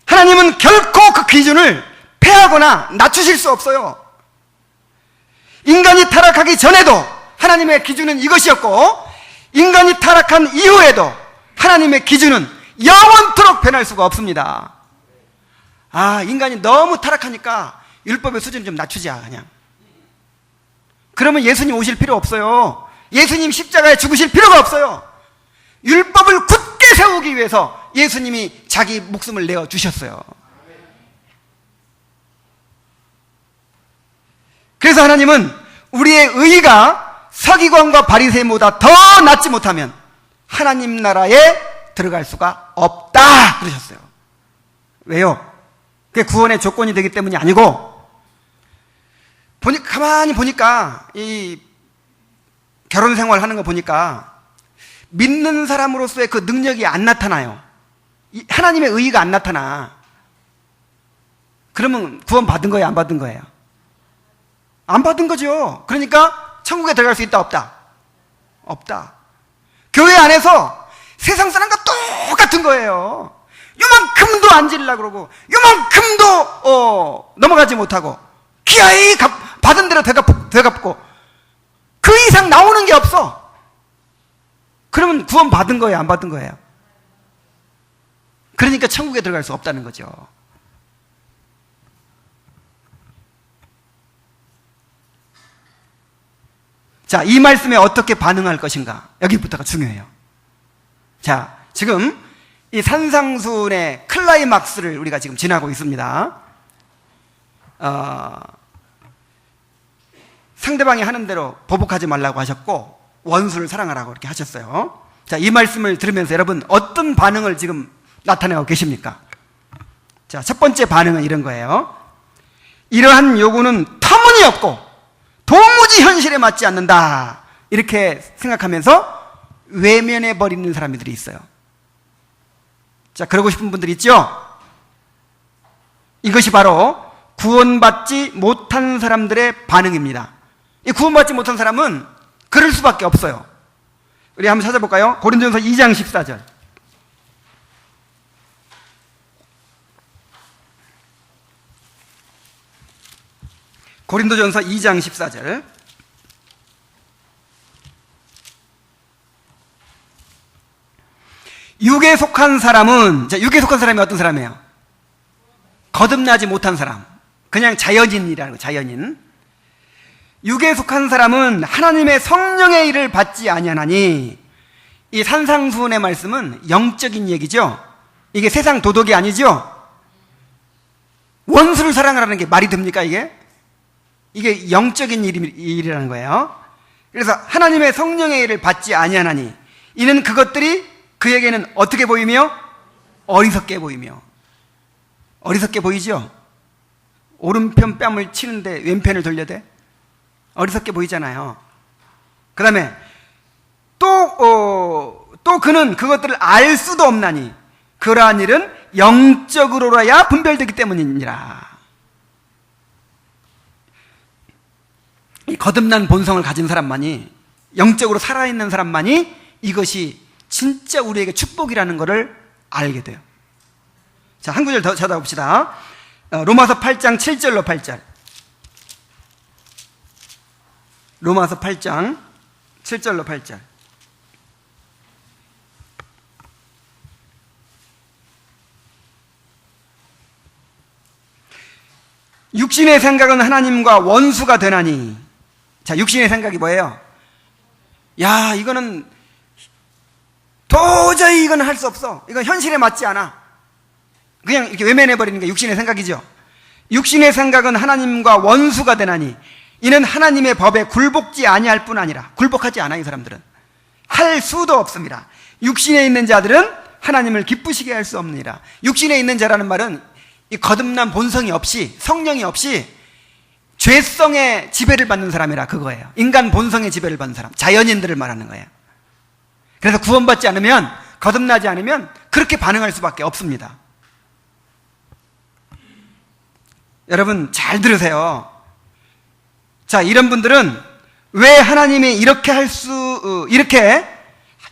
하나님은 결코 그 기준을 폐하거나 낮추실 수 없어요. 인간이 타락하기 전에도 하나님의 기준은 이것이었고, 인간이 타락한 이후에도 하나님의 기준은 영원토록 변할 수가 없습니다. 인간이 너무 타락하니까 율법의 수준을 좀 낮추자 그냥. 그러면 예수님 오실 필요 없어요. 예수님 십자가에 죽으실 필요가 없어요. 율법을 굳게 세우기 위해서 예수님이 자기 목숨을 내어주셨어요. 그래서 하나님은 우리의 의가 서기관과 바리새인보다 더 낫지 못하면 하나님 나라에 들어갈 수가 없다 그러셨어요. 왜요? 그게 구원의 조건이 되기 때문이 아니고, 가만히 보니까 이 결혼 생활 하는 거 보니까 믿는 사람으로서의 그 능력이 안 나타나요. 하나님의 의의가 안 나타나. 그러면 구원 받은 거예요? 안 받은 거예요? 안 받은 거죠. 그러니까 천국에 들어갈 수 있다 없다? 없다. 교회 안에서 세상 사람과 똑같은 거예요. 요만큼도 안 지르려고 그러고 요만큼도 넘어가지 못하고 기아이 받은 대로 되갚고 그 이상 나오는 게 없어. 그러면 구원 받은 거예요? 안 받은 거예요? 그러니까 천국에 들어갈 수 없다는 거죠. 자, 이 말씀에 어떻게 반응할 것인가? 여기부터가 중요해요. 자, 지금 이 산상수훈의 클라이막스를 우리가 지금 지나고 있습니다. 상대방이 하는 대로 보복하지 말라고 하셨고 원수를 사랑하라고 이렇게 하셨어요. 자, 이 말씀을 들으면서 여러분 어떤 반응을 지금 나타내고 계십니까? 자, 첫 번째 반응은 이런 거예요. 이러한 요구는 터무니없고 도무지 현실에 맞지 않는다, 이렇게 생각하면서 외면해 버리는 사람들이 있어요. 자, 그러고 싶은 분들 있죠? 이것이 바로 구원받지 못한 사람들의 반응입니다. 이 구원받지 못한 사람은 그럴 수밖에 없어요. 우리 한번 찾아볼까요? 고린도전서 2장 14절. 고린도전서 2장 14절. 육에 속한 사람은, 자, 육에 속한 사람이 어떤 사람이에요? 거듭나지 못한 사람. 그냥 자연인이라는 거예요. 자연인. 육에 속한 사람은 하나님의 성령의 일을 받지 아니하나니. 이 산상수훈의 말씀은 영적인 얘기죠. 이게 세상 도덕이 아니죠. 원수를 사랑하라는 게 말이 됩니까 이게? 이게 영적인 일이라는 거예요. 그래서 하나님의 성령의 일을 받지 아니하나니, 이는 그것들이 그에게는 어떻게 보이며? 어리석게 보이며. 어리석게 보이죠? 오른편 뺨을 치는데 왼편을 돌려대? 어리석게 보이잖아요. 그 다음에 또 그는 그것들을 알 수도 없나니 그러한 일은 영적으로라야 분별되기 때문이니라. 이 거듭난 본성을 가진 사람만이, 영적으로 살아있는 사람만이 이것이 진짜 우리에게 축복이라는 것을 알게 돼요. 자, 한 구절 더 찾아봅시다. 로마서 8장 7절로 8절. 로마서 8장 7절로 8절. 육신의 생각은 하나님과 원수가 되나니. 자, 육신의 생각이 뭐예요? 야, 이거는 도저히 이건 할 수 없어. 이건 현실에 맞지 않아. 그냥 이렇게 외면해버리는 게 육신의 생각이죠. 육신의 생각은 하나님과 원수가 되나니 이는 하나님의 법에 굴복지 아니할 뿐 아니라, 굴복하지 않아. 이 사람들은 할 수도 없습니다. 육신에 있는 자들은 하나님을 기쁘시게 할 수 없느니라. 육신에 있는 자라는 말은 이 거듭난 본성이 없이, 성령이 없이 죄성의 지배를 받는 사람이라 그거예요. 인간 본성의 지배를 받는 사람, 자연인들을 말하는 거예요. 그래서 구원받지 않으면, 거듭나지 않으면 그렇게 반응할 수밖에 없습니다. 여러분 잘 들으세요. 자, 이런 분들은 왜 하나님이 이렇게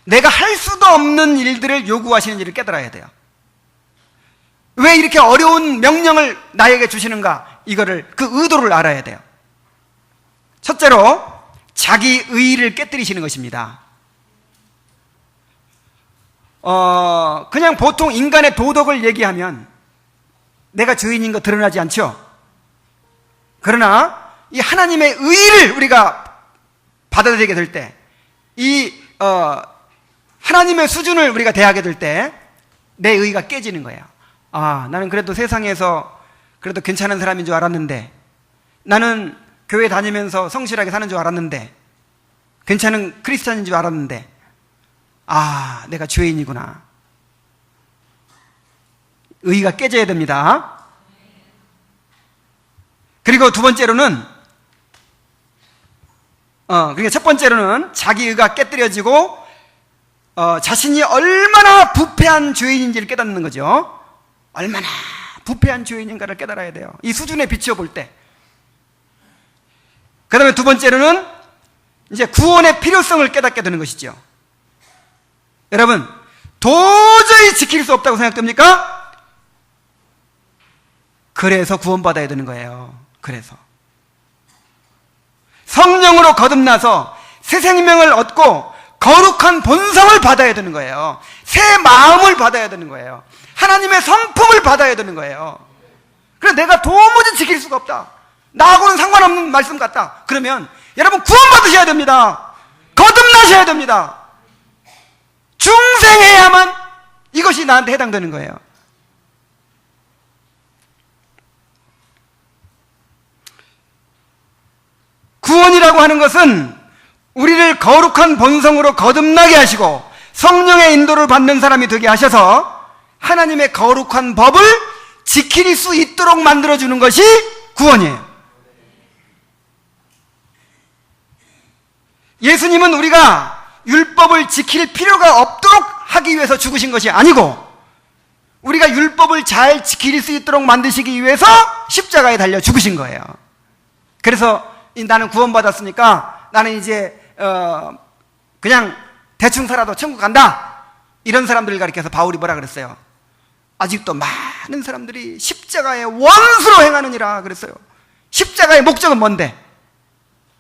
내가 할 수도 없는 일들을 요구하시는지를 깨달아야 돼요. 왜 이렇게 어려운 명령을 나에게 주시는가, 이거를, 그 의도를 알아야 돼요. 첫째로 자기 의의를 깨뜨리시는 것입니다. 그냥 보통 인간의 도덕을 얘기하면 내가 죄인인 거 드러나지 않죠? 그러나 이 하나님의 의의를 우리가 받아들이게 될 때, 하나님의 수준을 우리가 대하게 될 때 내 의의가 깨지는 거예요. 아, 나는 그래도 세상에서 그래도 괜찮은 사람인 줄 알았는데, 나는 교회 다니면서 성실하게 사는 줄 알았는데, 괜찮은 크리스찬인 줄 알았는데, 아, 내가 죄인이구나. 의의가 깨져야 됩니다. 그리고 두 번째로는, 그러니까 첫 번째로는 자기 의가 깨뜨려지고, 자신이 얼마나 부패한 죄인인지를 깨닫는 거죠. 얼마나 부패한 죄인인가를 깨달아야 돼요. 이 수준에 비추어 볼 때. 그 다음에 두 번째로는 이제 구원의 필요성을 깨닫게 되는 것이죠. 여러분, 도저히 지킬 수 없다고 생각됩니까? 그래서 구원받아야 되는 거예요. 그래서 성령으로 거듭나서 새 생명을 얻고 거룩한 본성을 받아야 되는 거예요. 새 마음을 받아야 되는 거예요. 하나님의 성품을 받아야 되는 거예요. 그래서 내가 도무지 지킬 수가 없다, 나하고는 상관없는 말씀 같다, 그러면 여러분 구원받으셔야 됩니다. 거듭나셔야 됩니다. 중생해야만 이것이 나한테 해당되는 거예요. 구원이라고 하는 것은 우리를 거룩한 본성으로 거듭나게 하시고 성령의 인도를 받는 사람이 되게 하셔서 하나님의 거룩한 법을 지킬 수 있도록 만들어주는 것이 구원이에요. 예수님은 우리가 율법을 지킬 필요가 없도록 하기 위해서 죽으신 것이 아니고, 우리가 율법을 잘 지킬 수 있도록 만드시기 위해서 십자가에 달려 죽으신 거예요. 그래서 나는 구원받았으니까 나는 이제 그냥 대충 살아도 천국 간다, 이런 사람들을 가리켜서 바울이 뭐라 그랬어요? 아직도 많은 사람들이 십자가의 원수로 행하느니라 그랬어요. 십자가의 목적은 뭔데?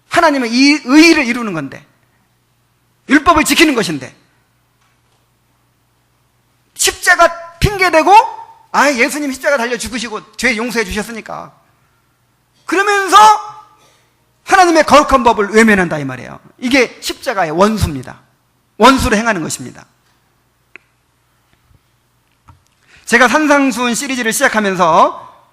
하나님의 이 의의를 이루는 건데, 율법을 지키는 것인데, 십자가 핑계대고, 아, 예수님 십자가 달려 죽으시고 죄 용서해 주셨으니까, 그러면서 하나님의 거룩한 법을 외면한다 이 말이에요. 이게 십자가의 원수입니다. 원수로 행하는 것입니다. 제가 산상수훈 시리즈를 시작하면서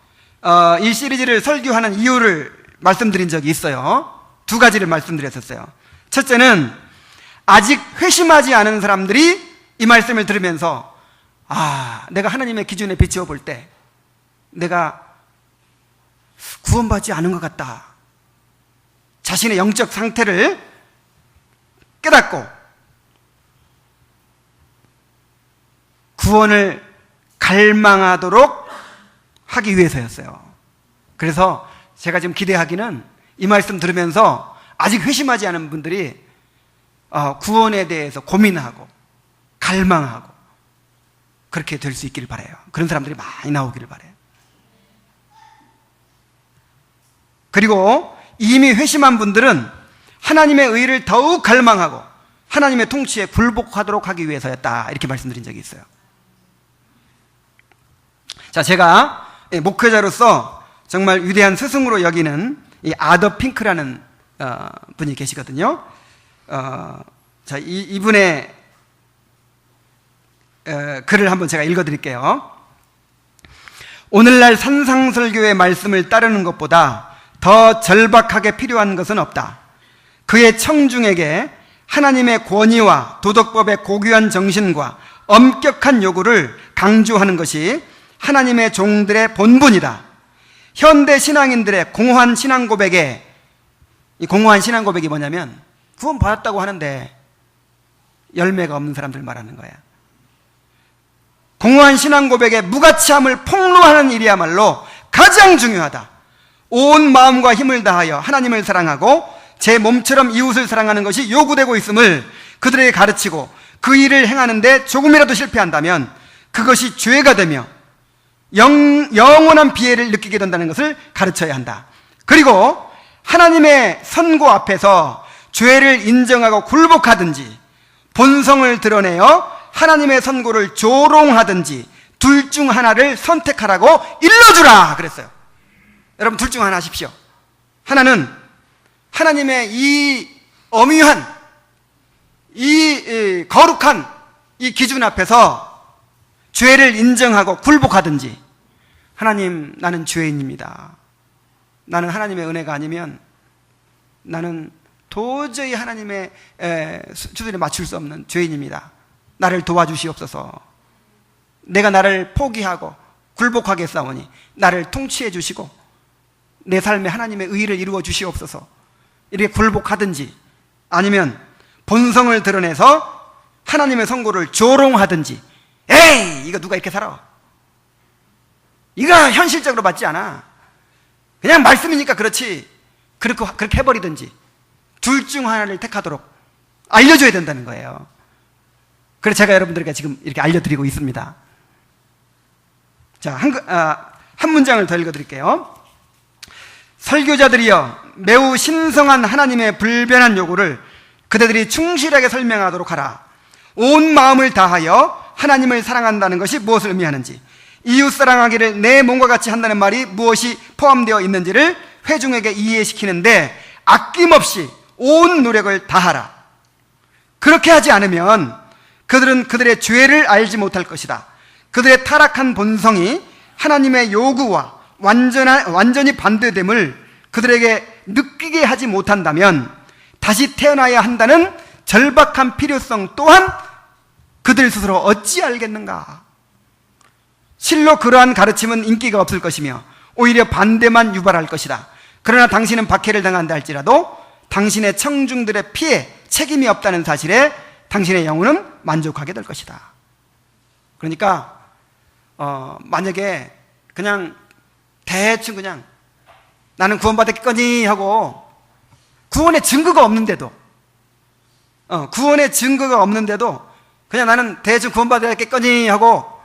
이 시리즈를 설교하는 이유를 말씀드린 적이 있어요. 두 가지를 말씀드렸었어요. 첫째는 아직 회심하지 않은 사람들이 이 말씀을 들으면서, 아, 내가 하나님의 기준에 비추어 볼 때 내가 구원받지 않은 것 같다. 자신의 영적 상태를 깨닫고 구원을 갈망하도록 하기 위해서였어요. 그래서 제가 지금 기대하기는 이 말씀 들으면서 아직 회심하지 않은 분들이 구원에 대해서 고민하고 갈망하고 그렇게 될 수 있기를 바라요. 그런 사람들이 많이 나오기를 바라요. 그리고 이미 회심한 분들은 하나님의 의를 더욱 갈망하고 하나님의 통치에 굴복하도록 하기 위해서였다. 이렇게 말씀드린 적이 있어요. 자, 제가 목회자로서 정말 위대한 스승으로 여기는 이 아더 핑크라는 분이 계시거든요. 자, 이분의 글을 한번 제가 읽어드릴게요. 오늘날 산상설교의 말씀을 따르는 것보다 더 절박하게 필요한 것은 없다. 그의 청중에게 하나님의 권위와 도덕법의 고귀한 정신과 엄격한 요구를 강조하는 것이 하나님의 종들의 본분이다. 현대 신앙인들의 공허한 신앙 고백에, 이 공허한 신앙 고백이 뭐냐면 구원 받았다고 하는데 열매가 없는 사람들 말하는 거야. 공허한 신앙 고백에 무가치함을 폭로하는 일이야말로 가장 중요하다. 온 마음과 힘을 다하여 하나님을 사랑하고 제 몸처럼 이웃을 사랑하는 것이 요구되고 있음을 그들에게 가르치고 그 일을 행하는데 조금이라도 실패한다면 그것이 죄가 되며 영원한 비애를 느끼게 된다는 것을 가르쳐야 한다. 그리고 하나님의 선고 앞에서 죄를 인정하고 굴복하든지 본성을 드러내어 하나님의 선고를 조롱하든지 둘 중 하나를 선택하라고 일러주라 그랬어요. 여러분, 둘 중 하나 하십시오. 하나는 하나님의 이 엄위한, 이 거룩한 이 기준 앞에서 죄를 인정하고 굴복하든지, 하나님, 나는 죄인입니다. 나는 하나님의 은혜가 아니면 나는 도저히 하나님의 수준에 맞출 수 없는 죄인입니다. 나를 도와주시옵소서. 내가 나를 포기하고 굴복하게 싸우니 나를 통치해 주시고 내 삶에 하나님의 의를 이루어 주시옵소서. 이렇게 굴복하든지, 아니면 본성을 드러내서 하나님의 선고를 조롱하든지, 에이, 이거 누가 이렇게 살아? 이거 현실적으로 맞지 않아. 그냥 말씀이니까 그렇지. 그렇게 해버리든지, 둘 중 하나를 택하도록 알려줘야 된다는 거예요. 그래서 제가 여러분들에게 지금 이렇게 알려드리고 있습니다. 자, 한 문장을 더 읽어드릴게요. 설교자들이여, 매우 신성한 하나님의 불변한 요구를 그대들이 충실하게 설명하도록 하라. 온 마음을 다하여 하나님을 사랑한다는 것이 무엇을 의미하는지, 이웃 사랑하기를 내 몸과 같이 한다는 말이 무엇이 포함되어 있는지를 회중에게 이해시키는데 아낌없이 온 노력을 다하라. 그렇게 하지 않으면 그들은 그들의 죄를 알지 못할 것이다. 그들의 타락한 본성이 하나님의 요구와 완전히 반대됨을 그들에게 느끼게 하지 못한다면 다시 태어나야 한다는 절박한 필요성 또한 그들 스스로 어찌 알겠는가? 실로 그러한 가르침은 인기가 없을 것이며 오히려 반대만 유발할 것이다. 그러나 당신은 박해를 당한다 할지라도 당신의 청중들의 피해 책임이 없다는 사실에 당신의 영혼은 만족하게 될 것이다. 그러니까 만약에 그냥 대충 그냥 나는 구원받았겠거니 하고 구원의 증거가 없는데도 그냥 나는 대충 구원받았겠거니 하고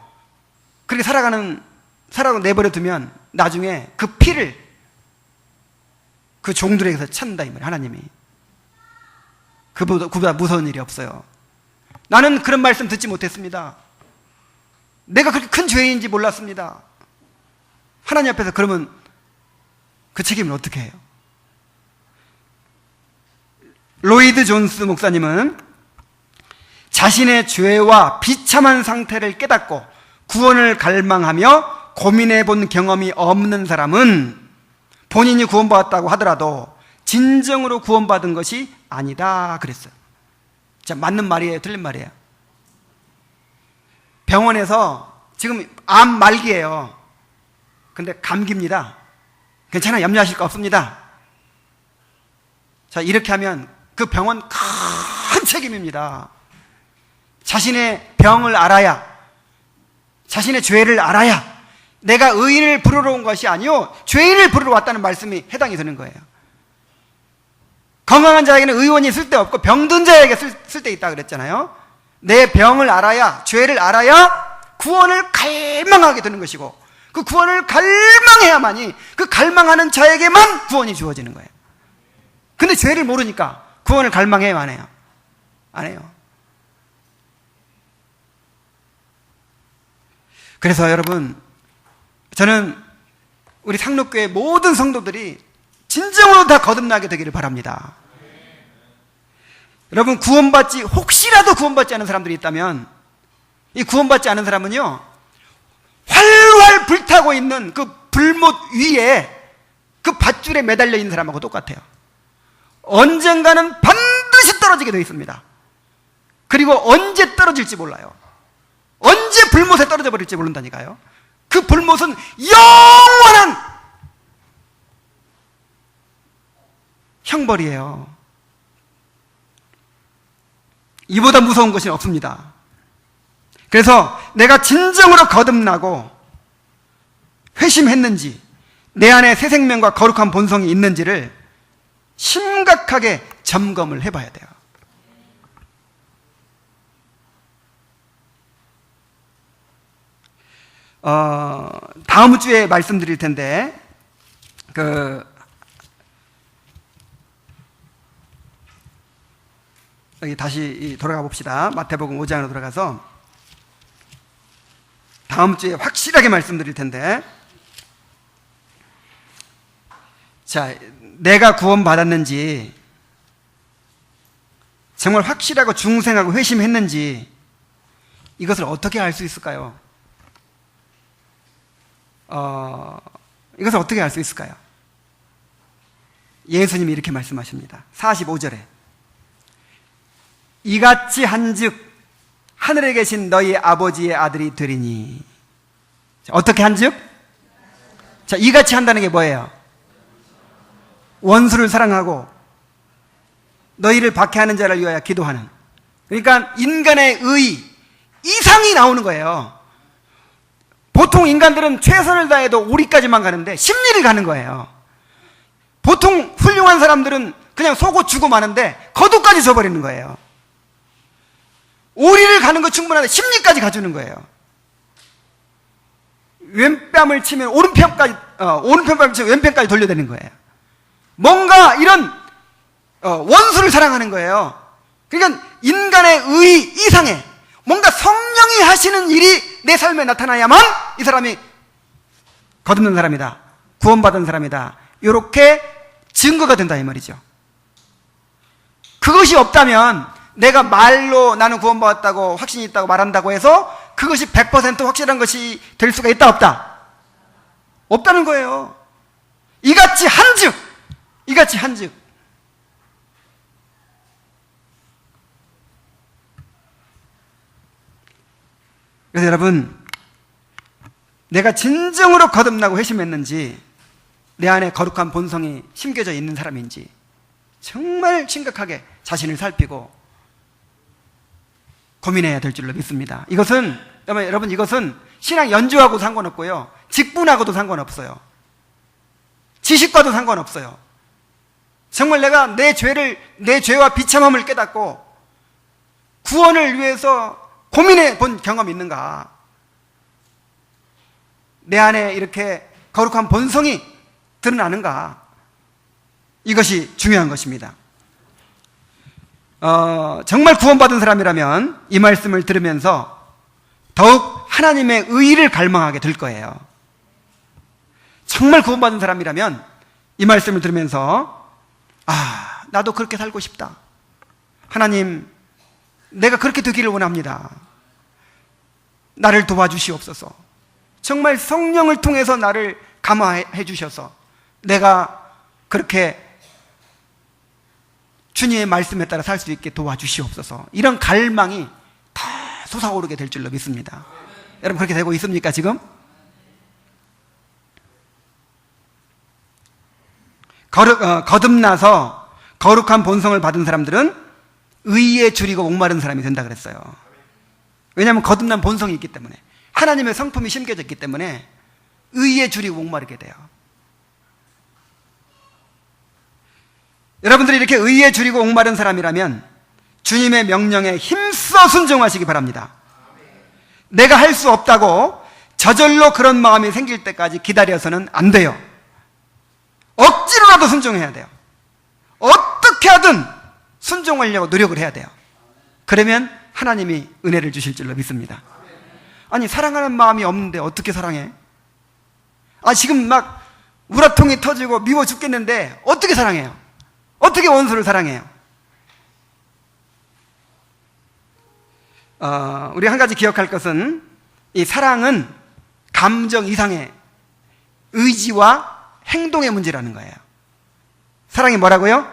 그렇게 살아가고 내버려 두면 나중에 그 피를 그 종들에게서 찾는다 이 말이에요. 하나님이. 그보다 무서운 일이 없어요. 나는 그런 말씀 듣지 못했습니다. 내가 그렇게 큰 죄인인지 몰랐습니다. 하나님 앞에서 그러면 그 책임을 어떻게 해요? 로이드 존스 목사님은 자신의 죄와 비참한 상태를 깨닫고 구원을 갈망하며 고민해 본 경험이 없는 사람은 본인이 구원받았다고 하더라도 진정으로 구원받은 것이 아니다 그랬어요. 자, 맞는 말이에요? 틀린 말이에요? 병원에서 지금 암 말기예요. 근데 감기입니다. 괜찮아, 염려하실 거 없습니다. 자, 이렇게 하면 그 병은 큰 책임입니다. 자신의 병을 알아야, 자신의 죄를 알아야 내가 의인을 부르러 온 것이 아니요 죄인을 부르러 왔다는 말씀이 해당이 되는 거예요. 건강한 자에게는 의원이 쓸데없고 병든 자에게 쓸데있다 그랬잖아요. 내 병을 알아야, 죄를 알아야 구원을 갈망하게 되는 것이고, 그 구원을 갈망해야만이 그 갈망하는 자에게만 구원이 주어지는 거예요. 근데 죄를 모르니까 구원을 갈망해요, 안 해요? 안 해요. 그래서 여러분, 저는 우리 상록교회 모든 성도들이 진정으로 다 거듭나게 되기를 바랍니다. 여러분, 혹시라도 구원받지 않은 사람들이 있다면, 이 구원받지 않은 사람은요, 활활 불타고 있는 그 불못 위에 그 밧줄에 매달려 있는 사람하고 똑같아요. 언젠가는 반드시 떨어지게 되어 있습니다. 그리고 언제 떨어질지 몰라요. 언제 불못에 떨어져 버릴지 모른다니까요. 그 불못은 영원한 형벌이에요. 이보다 무서운 것이 없습니다. 그래서 내가 진정으로 거듭나고 회심했는지, 내 안에 새 생명과 거룩한 본성이 있는지를 심각하게 점검을 해봐야 돼요. 다음 주에 말씀드릴 텐데, 여기 다시 돌아가 봅시다. 마태복음 5장으로 돌아가서 다음 주에 확실하게 말씀드릴 텐데, 자, 내가 구원받았는지, 정말 확실하고 중생하고 회심했는지, 이것을 어떻게 알 수 있을까요? 이것을 어떻게 알 수 있을까요? 예수님이 이렇게 말씀하십니다. 45절에 이같이 한즉 하늘에 계신 너희 아버지의 아들이 되리니. 자, 어떻게 한즉? 자, 이같이 한다는 게 뭐예요? 원수를 사랑하고 너희를 박해하는 자를 위하여 기도하는. 그러니까 인간의 의 이상이 나오는 거예요. 보통 인간들은 최선을 다해도 오리까지만 가는데 심리를 가는 거예요. 보통 훌륭한 사람들은 그냥 속옷 주고 마는데 거두까지 줘버리는 거예요. 오리를 가는 거 충분한데 심리까지 가주는 거예요. 왼뺨을 치면 오른편까지 치면 왼편까지 돌려대는 거예요. 뭔가 이런 원수를 사랑하는 거예요. 그러니까 인간의 의 이상에 뭔가 성령이 하시는 일이 내 삶에 나타나야만 이 사람이 거듭난 사람이다, 구원받은 사람이다, 이렇게 증거가 된다 이 말이죠. 그것이 없다면 내가 말로 나는 구원받았다고 확신이 있다고 말한다고 해서 그것이 100% 확실한 것이 될 수가 있다 없다? 없다는 거예요. 이같이 한즉 그래서 여러분, 내가 진정으로 거듭나고 회심했는지, 내 안에 거룩한 본성이 심겨져 있는 사람인지 정말 심각하게 자신을 살피고 고민해야 될 줄로 믿습니다. 여러분, 이것은 신앙 연주하고 상관없고요, 직분하고도 상관없어요, 지식과도 상관없어요. 정말 내가 내 죄와 비참함을 깨닫고 구원을 위해서 고민해 본 경험이 있는가? 내 안에 이렇게 거룩한 본성이 드러나는가? 이것이 중요한 것입니다. 정말 구원받은 사람이라면 이 말씀을 들으면서 더욱 하나님의 의의를 갈망하게 될 거예요. 정말 구원받은 사람이라면 이 말씀을 들으면서 나도 그렇게 살고 싶다. 하나님, 내가 그렇게 되기를 원합니다. 나를 도와주시옵소서. 정말 성령을 통해서 나를 감화해 주셔서 내가 그렇게 주님의 말씀에 따라 살 수 있게 도와주시옵소서. 이런 갈망이 다 솟아오르게 될 줄로 믿습니다. 여러분, 그렇게 되고 있습니까 지금? 거듭나서 거룩한 본성을 받은 사람들은 의에 줄이고 목마른 사람이 된다 그랬어요. 왜냐하면 거듭난 본성이 있기 때문에, 하나님의 성품이 심겨졌기 때문에 의에 줄이고 목마르게 돼요. 여러분들이 이렇게 의에 줄이고 목마른 사람이라면 주님의 명령에 힘써 순종하시기 바랍니다. 내가 할 수 없다고 저절로 그런 마음이 생길 때까지 기다려서는 안 돼요. 억지로라도 순종해야 돼요. 어떻게 하든 순종하려고 노력을 해야 돼요. 그러면 하나님이 은혜를 주실 줄로 믿습니다. 아니, 사랑하는 마음이 없는데 어떻게 사랑해? 지금 막 우라통이 터지고 미워 죽겠는데 어떻게 사랑해요? 어떻게 원수를 사랑해요? 우리 한 가지 기억할 것은, 이 사랑은 감정 이상의 의지와 행동의 문제라는 거예요. 사랑이 뭐라고요?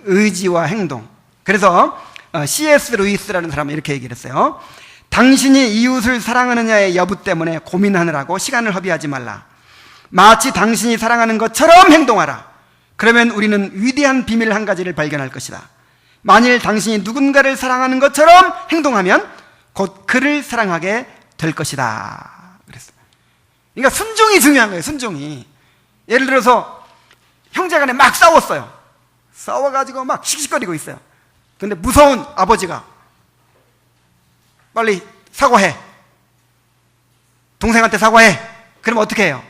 의지와 행동. 그래서 C.S. 루이스라는 사람은 이렇게 얘기를 했어요. 당신이 이웃을 사랑하느냐의 여부 때문에 고민하느라고 시간을 허비하지 말라. 마치 당신이 사랑하는 것처럼 행동하라. 그러면 우리는 위대한 비밀 한 가지를 발견할 것이다. 만일 당신이 누군가를 사랑하는 것처럼 행동하면 곧 그를 사랑하게 될 것이다. 그랬어요. 그러니까 순종이 중요한 거예요. 순종이. 예를 들어서 형제간에 막 싸웠어요. 싸워가지고 막 씩씩거리고 있어요. 근데 무서운 아버지가 빨리 사과해. 동생한테 사과해. 그럼 어떻게 해요?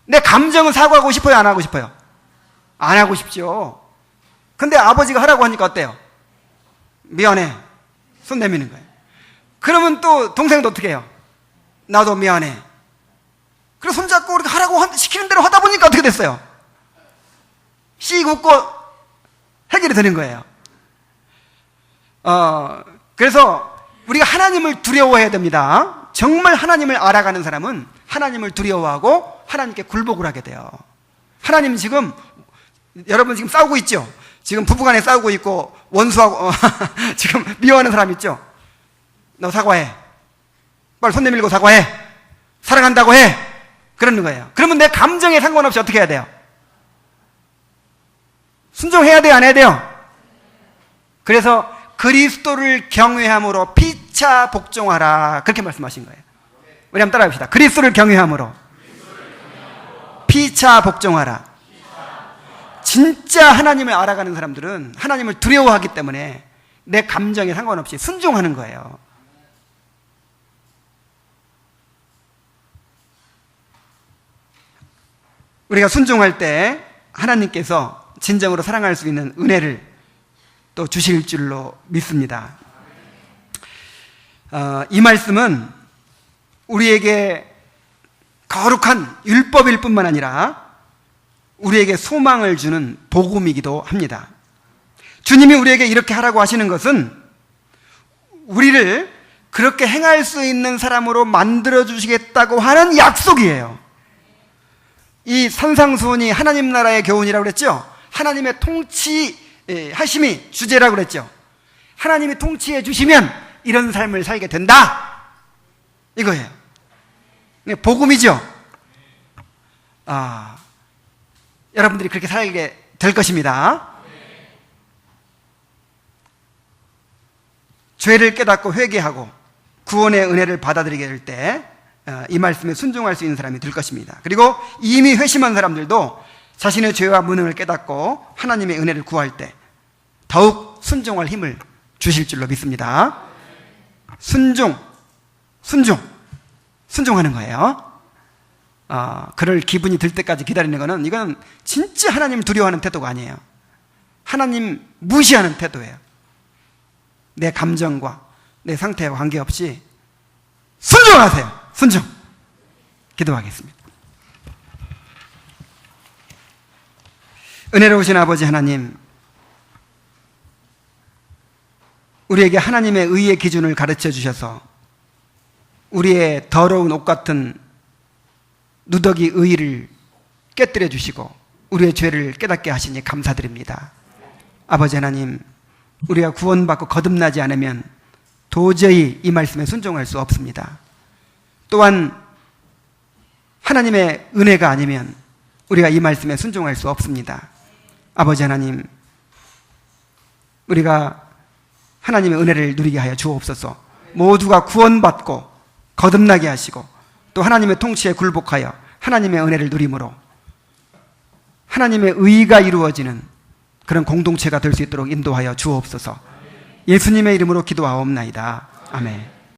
내 감정은 사과하고 싶어요? 안 하고 싶어요? 안 하고 싶죠. 근데 아버지가 하라고 하니까 어때요? 미안해. 손 내미는 거예요. 그러면 또 동생도 어떻게 해요? 나도 미안해. 그래서 손잡고 이렇게 하라고 시키는 대로 하다 보니까 어떻게 됐어요? 씩 웃고 해결이 되는 거예요. 그래서 우리가 하나님을 두려워해야 됩니다. 정말 하나님을 알아가는 사람은 하나님을 두려워하고 하나님께 굴복을 하게 돼요. 하나님 지금, 여러분 지금 싸우고 있죠? 지금 부부간에 싸우고 있고 원수하고 지금 미워하는 사람 있죠? 너 사과해. 빨리 손 내밀고 사과해. 사랑한다고 해. 그러는 거예요. 그러면 내 감정에 상관없이 어떻게 해야 돼요? 순종해야 돼요? 안 해야 돼요? 그래서 그리스도를 경외함으로 피차 복종하라, 그렇게 말씀하신 거예요. 우리 한번 따라합시다. 그리스도를 경외함으로 피차 복종하라. 진짜 하나님을 알아가는 사람들은 하나님을 두려워하기 때문에 내 감정에 상관없이 순종하는 거예요. 우리가 순종할 때 하나님께서 진정으로 사랑할 수 있는 은혜를 또 주실 줄로 믿습니다. 이 말씀은 우리에게 거룩한 율법일 뿐만 아니라 우리에게 소망을 주는 복음이기도 합니다. 주님이 우리에게 이렇게 하라고 하시는 것은 우리를 그렇게 행할 수 있는 사람으로 만들어 주시겠다고 하는 약속이에요. 이 산상수훈이 하나님 나라의 교훈이라고 그랬죠? 하나님의 통치하심이 주제라고 그랬죠? 하나님이 통치해 주시면 이런 삶을 살게 된다, 이거예요. 복음이죠. 여러분들이 그렇게 살게 될 것입니다. 죄를 깨닫고 회개하고 구원의 은혜를 받아들이게 될 때 이 말씀에 순종할 수 있는 사람이 될 것입니다. 그리고 이미 회심한 사람들도 자신의 죄와 무능을 깨닫고 하나님의 은혜를 구할 때 더욱 순종할 힘을 주실 줄로 믿습니다. 순종하는 거예요. 그럴 기분이 들 때까지 기다리는 거는, 이건 진짜 하나님 두려워하는 태도가 아니에요. 하나님 무시하는 태도예요. 내 감정과 내 상태와 관계없이 순종하세요. 순종. 기도하겠습니다. 은혜로우신 아버지 하나님, 우리에게 하나님의 의의 기준을 가르쳐 주셔서 우리의 더러운 옷 같은 누더기 의의를 깨뜨려 주시고 우리의 죄를 깨닫게 하시니 감사드립니다. 아버지 하나님, 우리가 구원받고 거듭나지 않으면 도저히 이 말씀에 순종할 수 없습니다. 또한 하나님의 은혜가 아니면 우리가 이 말씀에 순종할 수 없습니다. 아버지 하나님, 우리가 하나님의 은혜를 누리게 하여 주옵소서. 모두가 구원받고 거듭나게 하시고 또 하나님의 통치에 굴복하여 하나님의 은혜를 누림으로 하나님의 의가 이루어지는 그런 공동체가 될 수 있도록 인도하여 주옵소서. 예수님의 이름으로 기도하옵나이다. 아멘.